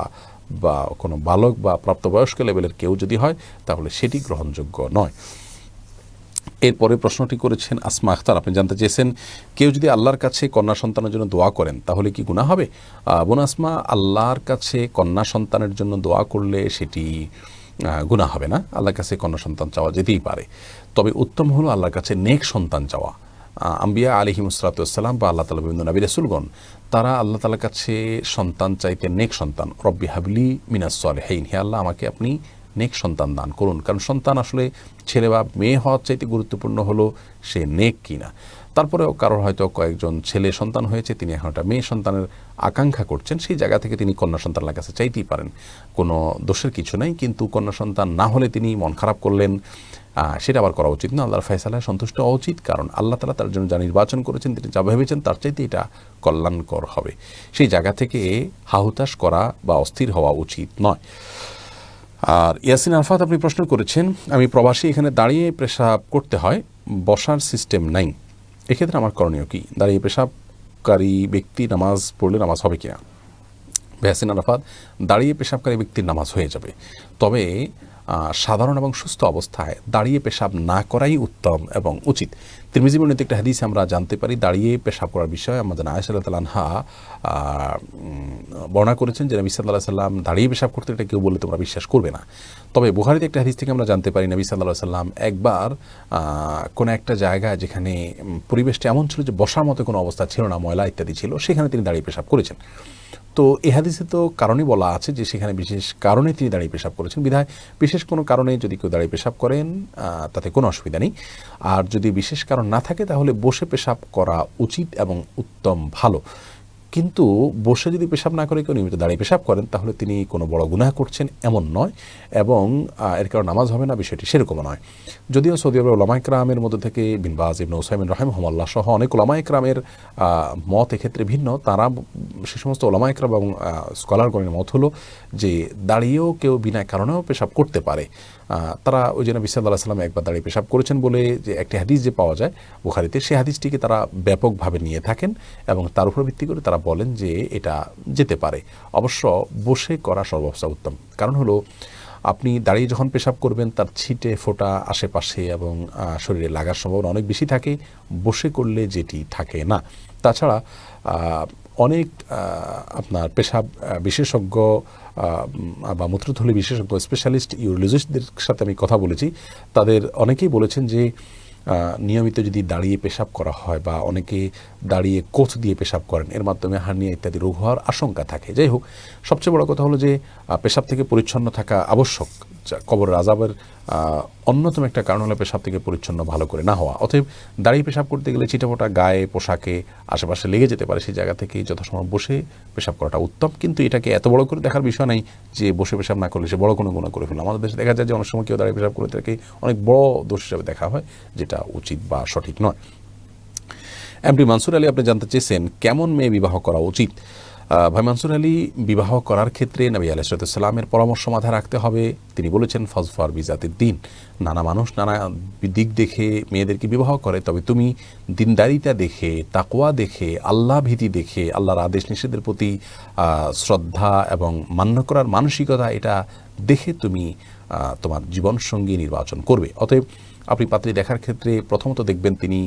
কোনো বালক বা প্রাপ্তবয়স্ক লেভেলের কেউ যদি হয়, তাহলে সেটি গ্রহণযোগ্য নয়। এরপরে প্রশ্নটি করেছেন আসমা আখতার, আপনি জানতে চেয়েছেন, কেউ যদি আল্লাহর কাছে কন্যা সন্তানের জন্য দোয়া করেন তাহলে কি গুনাহ হবে? বোন আসমা, আল্লাহর কাছে কন্যা সন্তানের জন্য দোয়া করলে সেটি গুনাহ হবে না। আল্লাহর কাছে কন্যা সন্তান চাওয়া যেতেই পারে, তবে উত্তম হলো আল্লাহর কাছে নেক সন্তান চাওয়া। আম্বিয়া আলাইহিমুসসালাম বা আল্লাহ তাআলা বিভিন্ন নবী রাসূলগণ, তারা আল্লাহ তাআলার কাছে সন্তান চাইতেন নেক সন্তান। রব্বি হাবলি মিনাস সলিহিন, হে আল্লাহ আমাকে আপনি নেক সন্তান দান করুন। কারণ সন্তান আসলে ছেলে বা মেয়ে হওয়ার চাইতে গুরুত্বপূর্ণ হলো সে নেক কিনা। তারপরেও কারোর হয়তো কয়েকজন ছেলে সন্তান হয়েছে, তিনি এখন একটা মেয়ে সন্তানের আকাঙ্ক্ষা করছেন, সেই জায়গা থেকে তিনি কন্যা সন্তানের কাছে চাইতেই পারেন, কোনো দোষের কিছু নেই। কিন্তু কন্যা সন্তান না হলে তিনি মন খারাপ করলেন, সেটা আবার করা উচিত না। আল্লাহর ফয়সালায় সন্তুষ্ট হওয়া উচিত, কারণ আল্লাহ তাআলা তার জন্য যা নির্বাচন করেছেন, তিনি যা ভেবেছেন তার চাইতে এটা কল্যাণকর হবে। সেই জায়গা থেকে হাহুতাশ করা বা অস্থির হওয়া উচিত নয়। আর ইয়াসিন আরফাত, আপনি প্রশ্ন করেছেন, আমি প্রবাসী, এখানে দাঁড়িয়ে পেশাব করতে হয়, বসার সিস্টেম নাই, এক্ষেত্রে আমার করণীয় কি? দাঁড়িয়ে পেশাবকারী ব্যক্তি নামাজ পড়লে নামাজ হবে কিনা? ইয়াসিন আরফাত, দাঁড়িয়ে পেশাবকারী ব্যক্তির নামাজ হয়ে যাবে, তবে সাধারণ এবং সুস্থ অবস্থায় দাঁড়িয়ে পেশাব না করাই উত্তম এবং উচিত। তিরমিজি বর্ণিত একটা হাদিসে আমরা জানতে পারি দাঁড়িয়ে পেশাব করার বিষয়ে আমাদের আয়েশা রাদিয়াল্লাহু আনহা বর্ণনা করেছেন যে নবী সাল্লাল্লাহু আলাইহি ওয়াসাল্লাম দাঁড়িয়ে পেশাব করতে, এটা কেউ বললে তোমরা বিশ্বাস করবে না। তবে বুখারীতে একটা হাদিস থেকে আমরা জানতে পারি নবী সাল্লাল্লাহু আলাইহি ওয়াসাল্লাম একবার কোনো একটা জায়গায় যেখানে পরিবেশটা এমন ছিল যে বসার মতো কোনো অবস্থা ছিল না, ময়লা ইত্যাদি ছিল, সেখানে তিনি দাঁড়িয়ে পেশাব করেছেন। তো এ হাদিসে তো কারণই বলা আছে যে সেখানে বিশেষ কারণে তিনি দাঁড়িয়ে পেশাব করেছেন, বিধায় বিশেষ কোনো কারণে যদি কেউ দাঁড়িয়ে পেশাব করেন তাতে কোনো অসুবিধা নেই। আর যদি বিশেষ কারণ না থাকে তাহলে বসে পেশাব করা উচিত এবং উত্তম, ভালো। কিন্তু বসে যদি পেশাব না করে কেউ নিয়মিত দাঁড়িয়ে পেশাব করেন, তাহলে তিনি কোনো বড় গুনাহ করছেন এমন নয়, এবং এর কারণে নামাজ হবে না, বিষয়টি সেরকমও নয়। যদিও সৌদি আরবের উলামা ইকরামের মধ্যে থেকে বিন বাজ, ইবনে উসাইমিন রাহিমাহুল্লাহ সহ অনেক উলামা ইকরামের মত এক্ষেত্রে ভিন্ন। তারা সে সমস্ত উলামা ইকরাম এবং স্কলারগণের মত হলো যে দাঁড়িয়েও কেউ বিনা কারণেও পেশাব করতে পারে। তারা ওই যে নবী সাল্লাল্লাহু আলাইহি ওয়াসাল্লাম একবার দাঁড়িয়ে পেশাব করেছেন বলে যে একটি হাদিস যে পাওয়া যায় বুখারীতে, সেই হাদিসটিকে তারা ব্যাপকভাবে নিয়ে থাকেন এবং তার উপর ভিত্তি করে তারা বলেন যে এটা যেতে পারে। অবশ্য বসে করা সর্বাবস্থা উত্তম। কারণ হলো আপনি দাঁড়িয়ে যখন পেশাব করবেন তার ছিটে ফোঁটা আশেপাশে এবং শরীরে লাগার সম্ভাবনা অনেক বেশি থাকে, বসে করলে যেটি থাকে না। তাছাড়া অনেক আপনার পেশাব বিশেষজ্ঞ বা মূত্রথলি বিশেষজ্ঞ স্পেশালিস্ট ইউরোলজিস্টদের সাথে আমি কথা বলেছি, তাদের অনেকেই বলেছেন যে নিয়মিত যদি দাঁড়িয়ে পেশাব করা হয় বা অনেকে দাঁড়িয়ে কোচ দিয়ে পেশাব করেন, এর মাধ্যমে হার্নিয়া ইত্যাদি রোগ হওয়ার আশঙ্কা থাকে। যাই হোক, সবচেয়ে বড় কথা হলো যে পেশাব থেকে পরিচ্ছন্ন থাকা আবশ্যক। কবরের আযাবের অন্যতম একটা কারণ হলো পেশাব থেকে পরিচ্ছন্ন ভালো করে না হওয়া। অতএব দাঁড়িয়ে পেশাব করতে গেলে ছিটাফোঁটা গায়ে পোশাকে আশেপাশে লেগে যেতে পারে, সেই জায়গা থেকে যথাসময় বসে পেশাব করাটা উত্তম। কিন্তু এটাকে এত বড় করে দেখার বিষয় নাই যে বসে পেশাব না করলে সে বড় কোনো গুনাহ করে ফেলল। আমাদের দেশে দেখা যায় যে অনেক সময় কেউ দাঁড়িয়ে পেশাব করে তাকে অনেক বড় দোষ হিসাবে দেখা হয়, যেটা উচিত বা সঠিক নয়। এমডি মানসুর আলী, আপনি জানতে চেয়েছেন কেমন মেয়ে বিবাহ করা উচিত। ভাই মানসুর আলী, বিবাহ করার ক্ষেত্রে নবী আলাইহিস সালামের পরামর্শ মাথায় রাখতে হবে। তিনি বলেছেন ফাজফার বিজাতিদ দ্বীন। নানা মানুষ নানা দিক দেখে মেয়েদেরকে বিবাহ করে, তবে তুমি দিনদারিতা দেখে, তাকওয়া দেখে, আল্লাহ ভীতি দেখে, আল্লাহর আদেশ নিষেধের প্রতি শ্রদ্ধা এবং মান্য করার মানসিকতা, এটা দেখে তুমি তোমার জীবনসঙ্গী নির্বাচন করবে। অতএব আপনি পাত্রী দেখার ক্ষেত্রে প্রথমত দেখবেন তিনি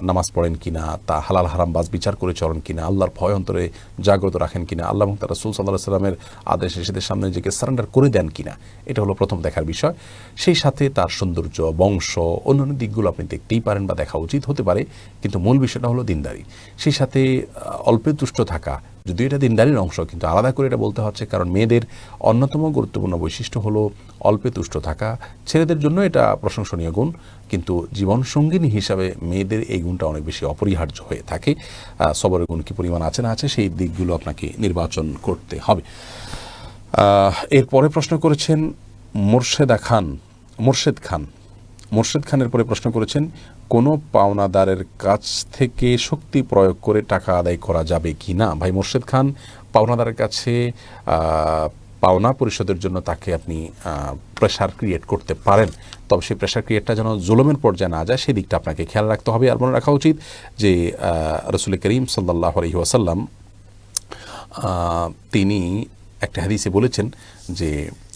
নামাজ পড়েন কিনা, তা হালাল হারাম বাজ বিচার করে চলেন কিনা, আল্লাহর ভয় অন্তরে জাগ্রত রাখেন কিনা, আল্লাহ এবং তার রাসূল সাল্লাল্লাহু আলাইহি সাল্লামের আদেশ নিষেধের সামনে নিজেকে সারেন্ডার করে দেন কিনা, এটা হলো প্রথম দেখার বিষয়। সেই সাথে তার সৌন্দর্য, বংশ, অন্যান্য দিকগুলো আপনি দেখতেই পারেন বা দেখা উচিত হতে পারে, কিন্তু মূল বিষয়টা হলো দিনদারি। সেই সাথে অল্পে তুষ্ট থাকা, যদিও এটা দিনদারির অংশ, কিন্তু আলাদা করে এটা বলতে হচ্ছে, কারণ মেয়েদের অন্যতম গুরুত্বপূর্ণ বৈশিষ্ট্য হলো অল্পে তুষ্ট থাকা। ছেলেদের জন্য এটা প্রশংসনীয় গুণ, কিন্তু জীবনসঙ্গিনী হিসাবে মেয়েদের এই গুণটা অনেক বেশি অপরিহার্য হয়ে থাকে। সবরের গুণ কী পরিমাণ আছে না আছে সেই দিকগুলো আপনাকে নির্বাচন করতে হবে। এরপরে প্রশ্ন করেছেন মোর্শেদ খানের পরে প্রশ্ন করেছেন, কোনো পাওনাদারের কাছ থেকে শক্তি প্রয়োগ করে টাকা আদায় করা যাবে কি না। ভাই মোর্শেদ খান, পাওনাদারের কাছে পাওনা পরিশোধের জন্য তাকে আপনি প্রেশার ক্রিয়েট করতে পারেন, তবে সেই প্রেশার ক্রিয়েটটা যেন জুলুমের পর্যায়ে না যায় সেই দিকটা আপনাকে খেয়াল রাখতে হবে। আর মনে রাখা উচিত যে রাসূল করিম সাল্লাল্লাহু আলাইহি ওয়াসাল্লাম তিনি একটা হাদিসে বলেছেন যে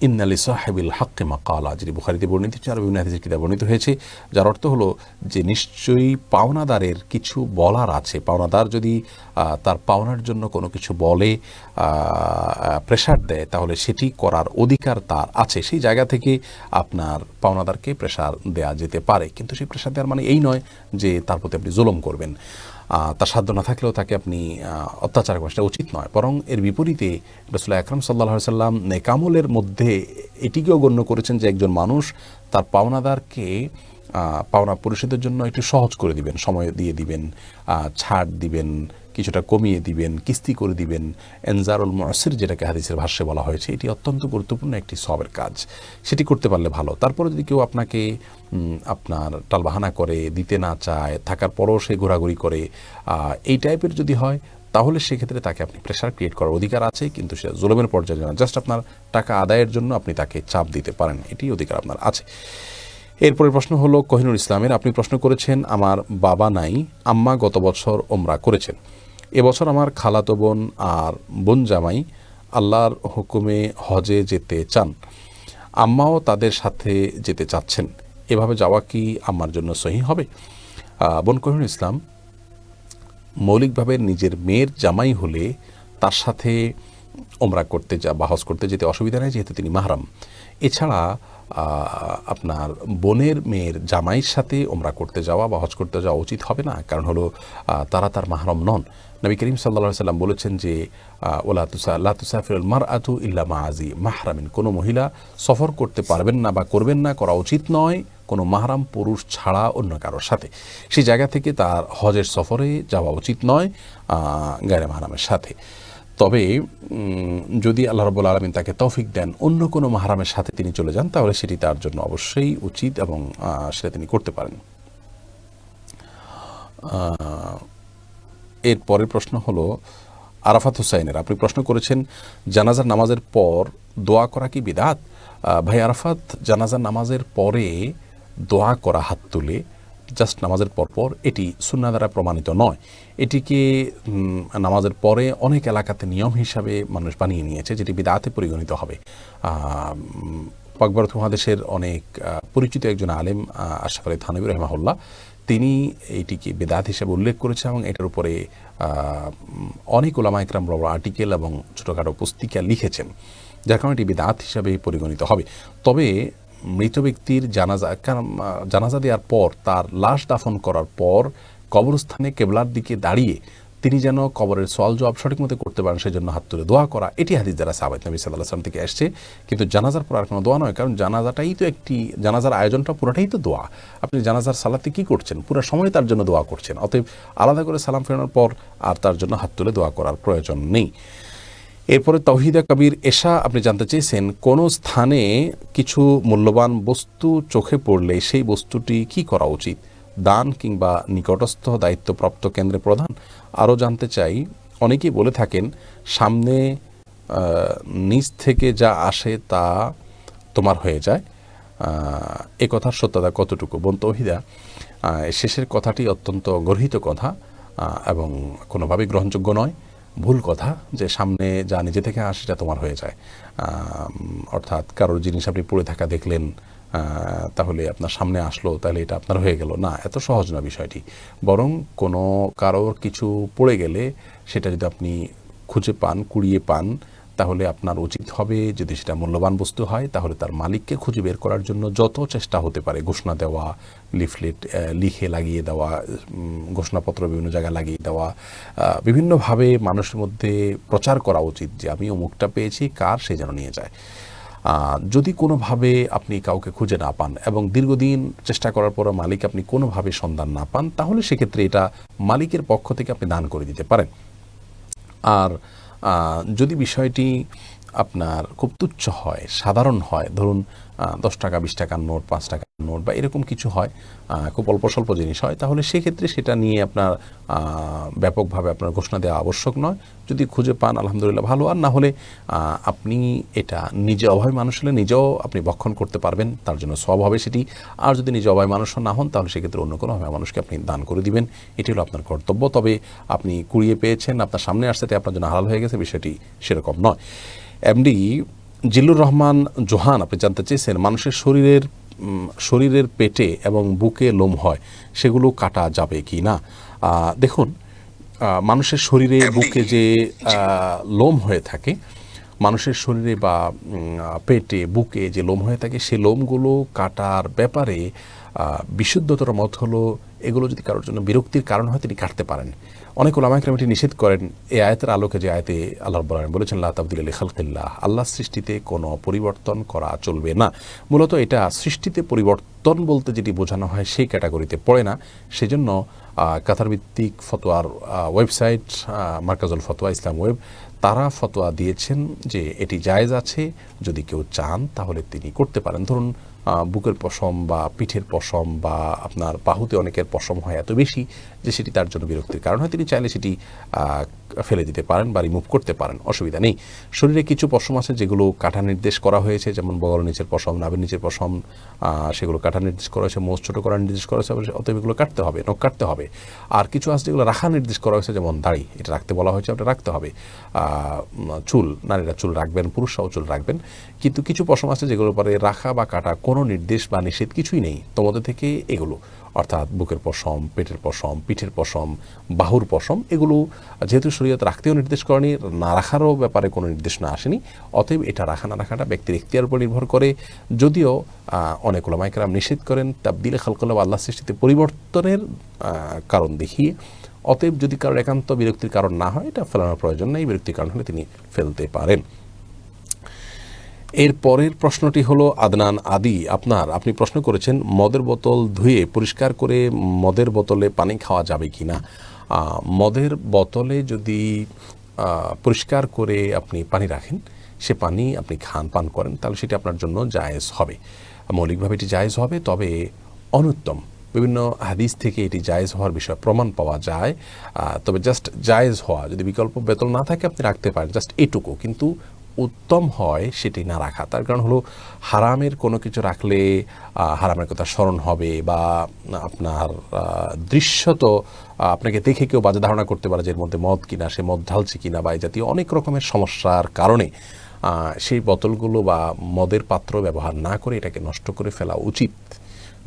ইন্না লিসাহিবিল হাক্কি মাকালা, যেটি বুখারীতে বর্ণিত হয়েছে আর বিভিন্ন হাদিসের কিতাবে বর্ণিত হয়েছে, যার অর্থ হলো যে নিশ্চয়ই পাওনাদারের কিছু বলার আছে। পাওনাদার যদি তার পাওনার জন্য কোনো কিছু বলে, প্রেশার দেয়, তাহলে সেটি করার অধিকার তার আছে। সেই জায়গা থেকে আপনার পাওনাদারকে প্রেশার দেয়া যেতে পারে, কিন্তু সেই প্রেশার দেওয়ার মানে এই নয় যে তার প্রতি আপনি জুলুম করবেন। তার সাধ্য না থাকলেও তাকে আপনি অত্যাচার করা, সেটা উচিত নয়। বরং এর বিপরীতে রাসূল আকরাম সাল্লাল্লাহু আলাইহি ওয়াসাল্লাম নেকামলের মধ্যে এটিকেও গণ্য করেছেন যে একজন মানুষ তার পাওনাদারকে পাওনা পরিশোধের জন্য একটু সহজ করে দিবেন, সময় দিয়ে দিবেন, ছাড় দিবেন, কিছুটা কমিয়ে দিবেন, কিস্তি করে দিবেন। এনজারুল মুসির, যেটাকে হাদিসের ভাষ্যে বলা হয়েছে, এটি অত্যন্ত গুরুত্বপূর্ণ একটি সওয়াবের কাজ। সেটি করতে পারলে ভালো। তারপরে যদি কেউ আপনাকে আপনার টালবাহানা করে, দিতে না চায়, থাকার পরও সে ঘোরাঘুরি করে, এই টাইপের যদি হয়, তাহলে সেক্ষেত্রে তাকে আপনি প্রেশার ক্রিয়েট করার অধিকার আছে, কিন্তু সে জুলুমের পর্যায়ে না, জাস্ট আপনার টাকা আদায়ের জন্য আপনি তাকে চাপ দিতে পারেন, এটি অধিকার আপনার আছে। এরপরের প্রশ্ন হলো কোহিনুর ইসলামের, আপনি প্রশ্ন করেছেন, আমার বাবা নাই, আম্মা গত বছর ওমরা করেছেন, এবছর আমার খালাতো বোন আর বোন জামাই আল্লাহর হুকুমে হজে যেতে চান, আম্মাও তাদের সাথে যেতে চাচ্ছেন, এভাবে যাওয়া কি আম্মার জন্য সহি হবে? বোন কোহিনুর ইসলাম, মৌলিকভাবে নিজের মেয়ের জামাই হলে তার সাথে ওমরা করতে বা হজ করতে যেতে অসুবিধা নেই, যেহেতু তিনি মাহরাম। এছাড়া আপনার বোনের মেয়ের জামাইয়ের সাথে ওমরা করতে যাওয়া বা হজ করতে যাওয়া উচিত হবে না, কারণ হলো তারা তার মাহরম নন। নবী করিম সাল্লাল্লাহু আলাইহি ওয়াসাল্লাম বলেছেন যে লা তুসাফিরুল মারআতু ইল্লা মা'আজি মাহরামিন, কোনো মহিলা সফর করতে পারবেন না বা করবেন না, করা উচিত নয় কোনো মাহরাম পুরুষ ছাড়া অন্য কারোর সাথে। সেই জায়গা থেকে তার হজের সফরে যাওয়া উচিত নয় গায়রে মাহরামের সাথে। তবে যদি আল্লাহ রাব্বুল আলামিন তাকে তৌফিক দেন অন্য কোনো মাহরামের সাথে তিনি চলে যান, তাহলে সেটি তার জন্য অবশ্যই উচিত এবং সেটা তিনি করতে পারেন। এর পরের প্রশ্ন হলো আরাফাত হুসাইনের, আপনি প্রশ্ন করেছেন জানাজার নামাজের পর দোয়া করা কি বিদআত? ভাই আরাফাত, জানাজা নামাজের পরে দোয়া করা হাত তুলে জাস্ট নামাজের পরপর, এটি সুন্নাহ দ্বারা প্রমাণিত নয়। এটিকে নামাজের পরে অনেক এলাকাতে নিয়ম হিসাবে মানুষ বানিয়ে নিয়েছে, যেটি বিদআতে পরিগণিত হবে। পাকবারত মহাদেশের অনেক পরিচিত একজন আলেম আশরাফ আলী থানভী রাহিমাহুল্লাহ, তিনি এইটিকে বিদআত হিসেবে উল্লেখ করেছেন এবং এটার উপরে অনেক উলামা ইকরাম বড় আর্টিকেল এবং ছোটোখাটো পুস্তিকা লিখেছেন, যার কারণে এটি বিদআত হিসাবে পরিগণিত হবে। তবে মৃত ব্যক্তির জানাজা দেওয়ার পর, তার লাশ দাফন করার পর কবরস্থানে কেবলার দিকে দাঁড়িয়ে তিনি যেন কবরের সওয়াল জবাব সঠিক মতো করতে পারেন, সেই জন্য হাত তুলে দোয়া করা, এটি হাদিস দ্বারা সাহাবায়ে নবী সাল্লাল্লাহু আলাইহি ওয়াসাল্লাম থেকে আসছে। কিন্তু জানাজার পর আর কোনো দোয়া নয়, কারণ জানাজাটাই তো জানাজার আয়োজনটা পুরোটাই তো দোয়া। আপনি জানাজার সালাতে কি করছেন? পুরো সময় তার জন্য দোয়া করছেন। অতএব আলাদা করে সালাম ফেরানোর পর আর তার জন্য হাত তুলে দোয়া করার প্রয়োজন নেই। এরপরে তাওহিদা কবির এশা আপনি জানতে চেয়েছেন, কোনো স্থানে কিছু মূল্যবান বস্তু চোখে পড়লে সেই বস্তুটি কি করা উচিত? দান কিংবা নিকটস্থ দায়িত্বপ্রাপ্ত কেন্দ্রে প্রদান? আরও জানতে চাই, অনেকেই বলে থাকেন সামনে নিচ থেকে যা আসে তা তোমার হয়ে যায়, এ কথার সত্যতা কতটুকু? বোন তৌহিদা, শেষের কথাটি অত্যন্ত গর্হিত কথা এবং কোনোভাবেই গ্রহণযোগ্য নয়, ভুল কথা, যে সামনে যা নিজে থেকে আসে যা তোমার হয়ে যায়। অর্থাৎ কারোর জিনিস আপনি পড়ে থাকা দেখলেন, তাহলে আপনার সামনে আসলো, তাহলে এটা আপনার হয়ে গেল না, এত সহজ না বিষয়টি। বরং কোনো কারোর কিছু পড়ে গেলে সেটা যদি আপনি খুঁজে পান, কুড়িয়ে পান, তাহলে আপনার উচিত হবে, যদি সেটা মূল্যবান বস্তু হয়, তাহলে তার মালিককে খুঁজে বের করার জন্য যত চেষ্টা হতে পারে, ঘোষণা দেওয়া, লিফলেট লিখে লাগিয়ে দেওয়া, ঘোষণাপত্র বিভিন্ন জায়গায় লাগিয়ে দেওয়া, বিভিন্নভাবে মানুষের মধ্যে প্রচার করা উচিত যে আমি অমুকটা পেয়েছি, কার, সে যেন নিয়ে যায়। যদি কোনোভাবে আপনি কাউকে খুঁজে না পান এবং দীর্ঘদিন চেষ্টা করার পর মালিক আপনি কোনোভাবে সন্ধান না পান, তাহলে সেক্ষেত্রে এটা মালিকের পক্ষ থেকে আপনি দান করে দিতে পারেন। আর যদি বিষয়টি আপনার খুব তুচ্ছ হয়, সাধারণ হয়, ধরুন 10 টাকা, 20 টাকার নোট, 5 টাকার নোট বা এরকম কিছু হয়, খুব অল্প স্বল্প জিনিস হয়, তাহলে সেক্ষেত্রে সেটা নিয়ে আপনার ব্যাপকভাবে আপনার ঘোষণা দেওয়া আবশ্যক নয়। যদি খুঁজে পান আলহামদুলিল্লাহ ভালো, আর না হলে আপনি এটা নিজে অভয় মানুষ হলে নিজেও আপনি ভক্ষণ করতে পারবেন, তার জন্য সওয়াব হবে সেটি। আর যদি নিজে অভয় মানুষ না হন, তাহলে সেক্ষেত্রে অন্য কোনো অভয় মানুষকে আপনি দান করে দিবেন, এটি হলো আপনার কর্তব্য। তবে আপনি কুড়িয়ে পেয়েছেন, আপনার সামনে আসতে আপনার জন্য হালাল হয়ে গেছে, বিষয়টি সেরকম নয়। এমডি জিল্লুর রহমান জোহান আপনি জানতে চেয়েছেন, মানুষের শরীরের পেটে এবং বুকে লোম হয়, সেগুলো কাটা যাবে কি না? দেখুন, মানুষের শরীরে বুকে যে লোম হয়ে থাকে, মানুষের শরীরে বা পেটে বুকে যে লোম হয়ে থাকে, সেই লোমগুলো কাটার ব্যাপারে বিশুদ্ধতর মত হলো, এগুলো যদি কারোর জন্য বিরক্তির কারণ হয় তিনি কাটতে পারেন। অনেক উলামা ইকরাম এটি নিষেধ করেন এই আয়াতের আলোকে, যে আয়াতে আল্লাহ রাব্বুল আলামিন বলেছেন লা তাবদীলা লিখালকিল্লাহ, আল্লাহর সৃষ্টিতে কোনো পরিবর্তন করা চলবে না। মূলত এটা সৃষ্টিতে পরিবর্তন বলতে যেটি বোঝানো হয় সেই ক্যাটাগরিতে পড়ে না। সেজন্য কাতার ভিত্তিক ফতোয়ার ওয়েবসাইট মার্কাজুল ফতোয়া ইসলাম ওয়েব, তারা ফতোয়া দিয়েছেন যে এটি জায়েজ আছে, যদি কেউ চান তাহলে তিনি করতে পারেন। ধরুন বুকের পশম বা পিঠের পশম বা আপনার বাহুতে অনেকের পশম হয় এত বেশি যে সেটি তার জন্য বিরক্তির কারণ হয়, তিনি চাইলে সেটি ফেলে দিতে পারেন বা রিমুভ করতে পারেন, অসুবিধা নেই। শরীরে কিছু পশম আছে যেগুলো কাটা নির্দেশ করা হয়েছে, যেমন বগল নিচের পশম, নাভির নিচের পশম, সেগুলো কাটা নির্দেশ করা হয়েছে, মোচ ছোটো করার নির্দেশ করা হয়েছে, অতএব এগুলো কাটতে হবে, নখ কাটতে হবে। আর কিছু আছে যেগুলো রাখা নির্দেশ করা হয়েছে, যেমন দাড়ি, এটা রাখতে বলা হয়েছে, ওটা রাখতে হবে। চুল, নারীরা চুল রাখবেন, পুরুষরাও চুল রাখবেন। কিন্তু কিছু পশম আছে যেগুলোর পরে রাখা বা কাটা কোনো নির্দেশ বা নিষেধ কিছুই নেই। তোমাদের থেকে এগুলো, অর্থাৎ বুকের পশম, পেটের পশম, পিঠের পশম, বাহুর পশম, এগুলো যেহেতু শরীয়ত রাখতেও নির্দেশ করেনি, না রাখারও ব্যাপারে কোনো নির্দেশনা আসেনি, অতএব এটা রাখা না রাখাটা ব্যক্তির ইখতিয়ার উপর নির্ভর করে। যদিও অনেক উলামা ইকরাম নিষেধ করেন তাবদীলে খালকিল্লাহ, আল্লাহ সৃষ্টিতে পরিবর্তনের কারণ দেখিয়ে। অতএব যদি কারোর একান্ত বিরক্তির কারণ না হয়, এটা ফেলানোর প্রয়োজন নেই, বিরক্তির কারণ হলে তিনি ফেলতে পারেন। এর পরের প্রশ্নটি হলো আদনান আদি, আপনি প্রশ্ন করেছেন মদের বোতল ধুয়ে পরিষ্কার করে মদের বোতলে পানি খাওয়া যাবে কি না। মদের বোতলে যদি পরিষ্কার করে আপনি পানি রাখেন, সে পানি আপনি পান করেন, তাহলে সেটি আপনার জন্য জায়েজ হবে, মৌলিকভাবে এটি জায়েজ হবে। তবে অনুত্তম, বিভিন্ন হাদিস থেকে এটি জায়েজ হওয়ার বিষয়ে প্রমাণ পাওয়া যায়। তবে জাস্ট জায়েজ হওয়া, যদি বিকল্প বোতল না থাকে আপনি রাখতে পারেন, জাস্ট এটুকু। কিন্তু উত্তম হয় সেটি না রাখা। তার কারণ হলো হারামের কোনো কিছু রাখলে হারামের কথা স্মরণ হবে, বা আপনার দৃশ্যত আপনাকে দেখে কেউ বাজে ধারণা করতে পারে যে এর মধ্যে মদ কিনা, সে মদ ঢালছে কিনা, বা এই জাতীয় অনেক রকমের সমস্যার কারণে সেই বোতলগুলো বা মদের পাত্র ব্যবহার না করে এটাকে নষ্ট করে ফেলা উচিত।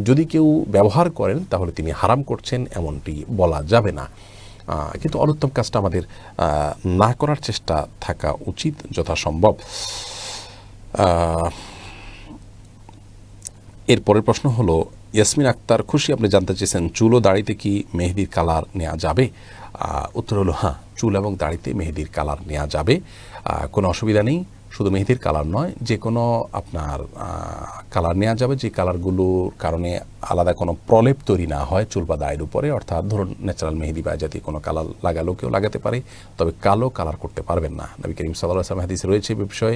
যদি কেউ ব্যবহার করেন তাহলে তিনি হারাম করছেন এমনটি বলা যাবে না, কিন্তু অনুত্তম কাজটা আমাদের না করার চেষ্টা থাকা উচিত যথাসম্ভব। এরপরের প্রশ্ন হলো, ইয়াসমিন আক্তার খুশি, আপনি জানতে চেয়েছেন চুল ও দাড়িতে কি মেহেদির কালার নেওয়া যাবে? উত্তর হলো হ্যাঁ, চুল এবং দাড়িতে মেহেদির কালার নেওয়া যাবে, কোনো অসুবিধা নেই। শুধু মেহেদির কালার নয়, যে কোনো আপনার কালার নেওয়া যাবে, যে কালারগুলোর কারণে আলাদা কোনো প্রলেপ তৈরি না হয় চুল বা দাড়ির উপরে। অর্থাৎ ধরুন ন্যাচারাল মেহেদি বা জাতীয় কোনো কালার লাগালেও কেউ লাগাতে পারে, তবে কালো কালার করতে পারবেন না। নবী করিম সাল্লাল্লাহু আলাইহি ওয়াসাল্লাম হাদিসে রয়েছে এ বিষয়ে,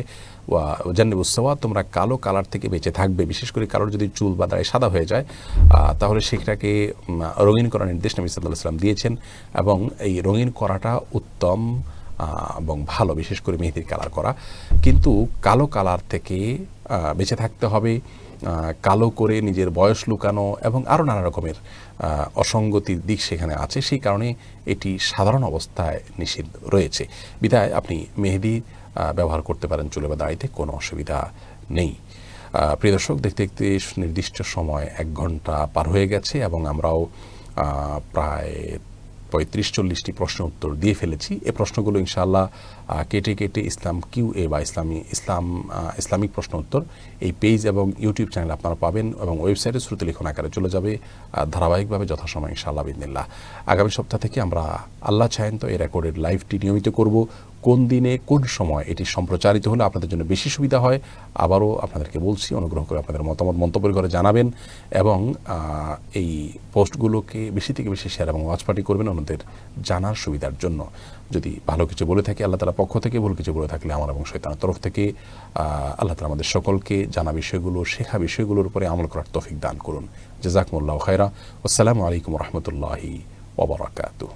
জান্নিবুস সাওয়াদ, তোমরা কালো কালার থেকে বেঁচে থাকবে। বিশেষ করে কারোর যদি চুল বা দাড়ি সাদা হয়ে যায় তাহলে সেটাকে রঙিন করার নির্দেশ নবী সাল্লাল্লাহু আলাইহি ওয়াসাল্লাম দিয়েছেন, এবং এই রঙিন করাটা উত্তম এবং ভালো, বিশেষ করে মেহেদির কালার করা। কিন্তু কালো কালার থেকে বেঁচে থাকতে হবে। কালো করে নিজের বয়স লুকানো এবং আরও নানা রকমের অসঙ্গতির দিক সেখানে আছে, সেই কারণে এটি সাধারণ অবস্থায় নিষিদ্ধ রয়েছে। বিধায় আপনি মেহেদি ব্যবহার করতে পারেন চুলে বা দাড়িতে, কোনো অসুবিধা নেই। প্রিয় দর্শক, দেখতে দেখতে নির্দিষ্ট সময় 1 ঘন্টা পার হয়ে গেছে এবং আমরাও প্রায় 35-40টি প্রশ্ন উত্তর দিয়ে ফেলেছি। এই প্রশ্নগুলো ইনশাআল্লাহ কেটে কেটে ইসলাম কিউএ বা ইসলামিক প্রশ্ন উত্তর এই পেজ এবং ইউটিউব চ্যানেলে আপনারা পাবেন, এবং ওয়েবসাইটে শ্রুতি লিখন আকারে চলে যাবে ধারাবাহিকভাবে যথাসময় ইনশাআল্লাহ বিদিনিল্লাহ। আগামী সপ্তাহ থেকে আমরা আল্লাহ চাহেন তো এই রেকর্ডেড লাইভটি নিয়মিত করব। কোন দিনে কোন সময় এটি সম্প্রচারিত হলে আপনাদের জন্য বেশি সুবিধা হয়, আবারও আপনাদেরকে বলছি, অনুগ্রহ করে আপনাদের মতামত মন্তব্যের ঘরে জানাবেন, এবং এই পোস্টগুলোকে বেশি থেকে বেশি শেয়ার এবং ওয়াচ পার্টি করবেন অন্যদের জানার সুবিধার জন্য। যদি ভালো কিছু বলে থাকি আল্লাহ তাআলার পক্ষ থেকে, ভুল কিছু বলে থাকলে আমার এবং শয়তানের তরফ থেকে, আল্লাহ তাআলা আমাদের সকলকে জানা বিষয়গুলো, শেখা বিষয়গুলোর উপরে আমল করার তৌফিক দান করুন। জাযাকুমুল্লাহু খায়রা। আসসালামু আলাইকুম ওয়া রাহমাতুল্লাহি ওয়া বারাকাতুহু।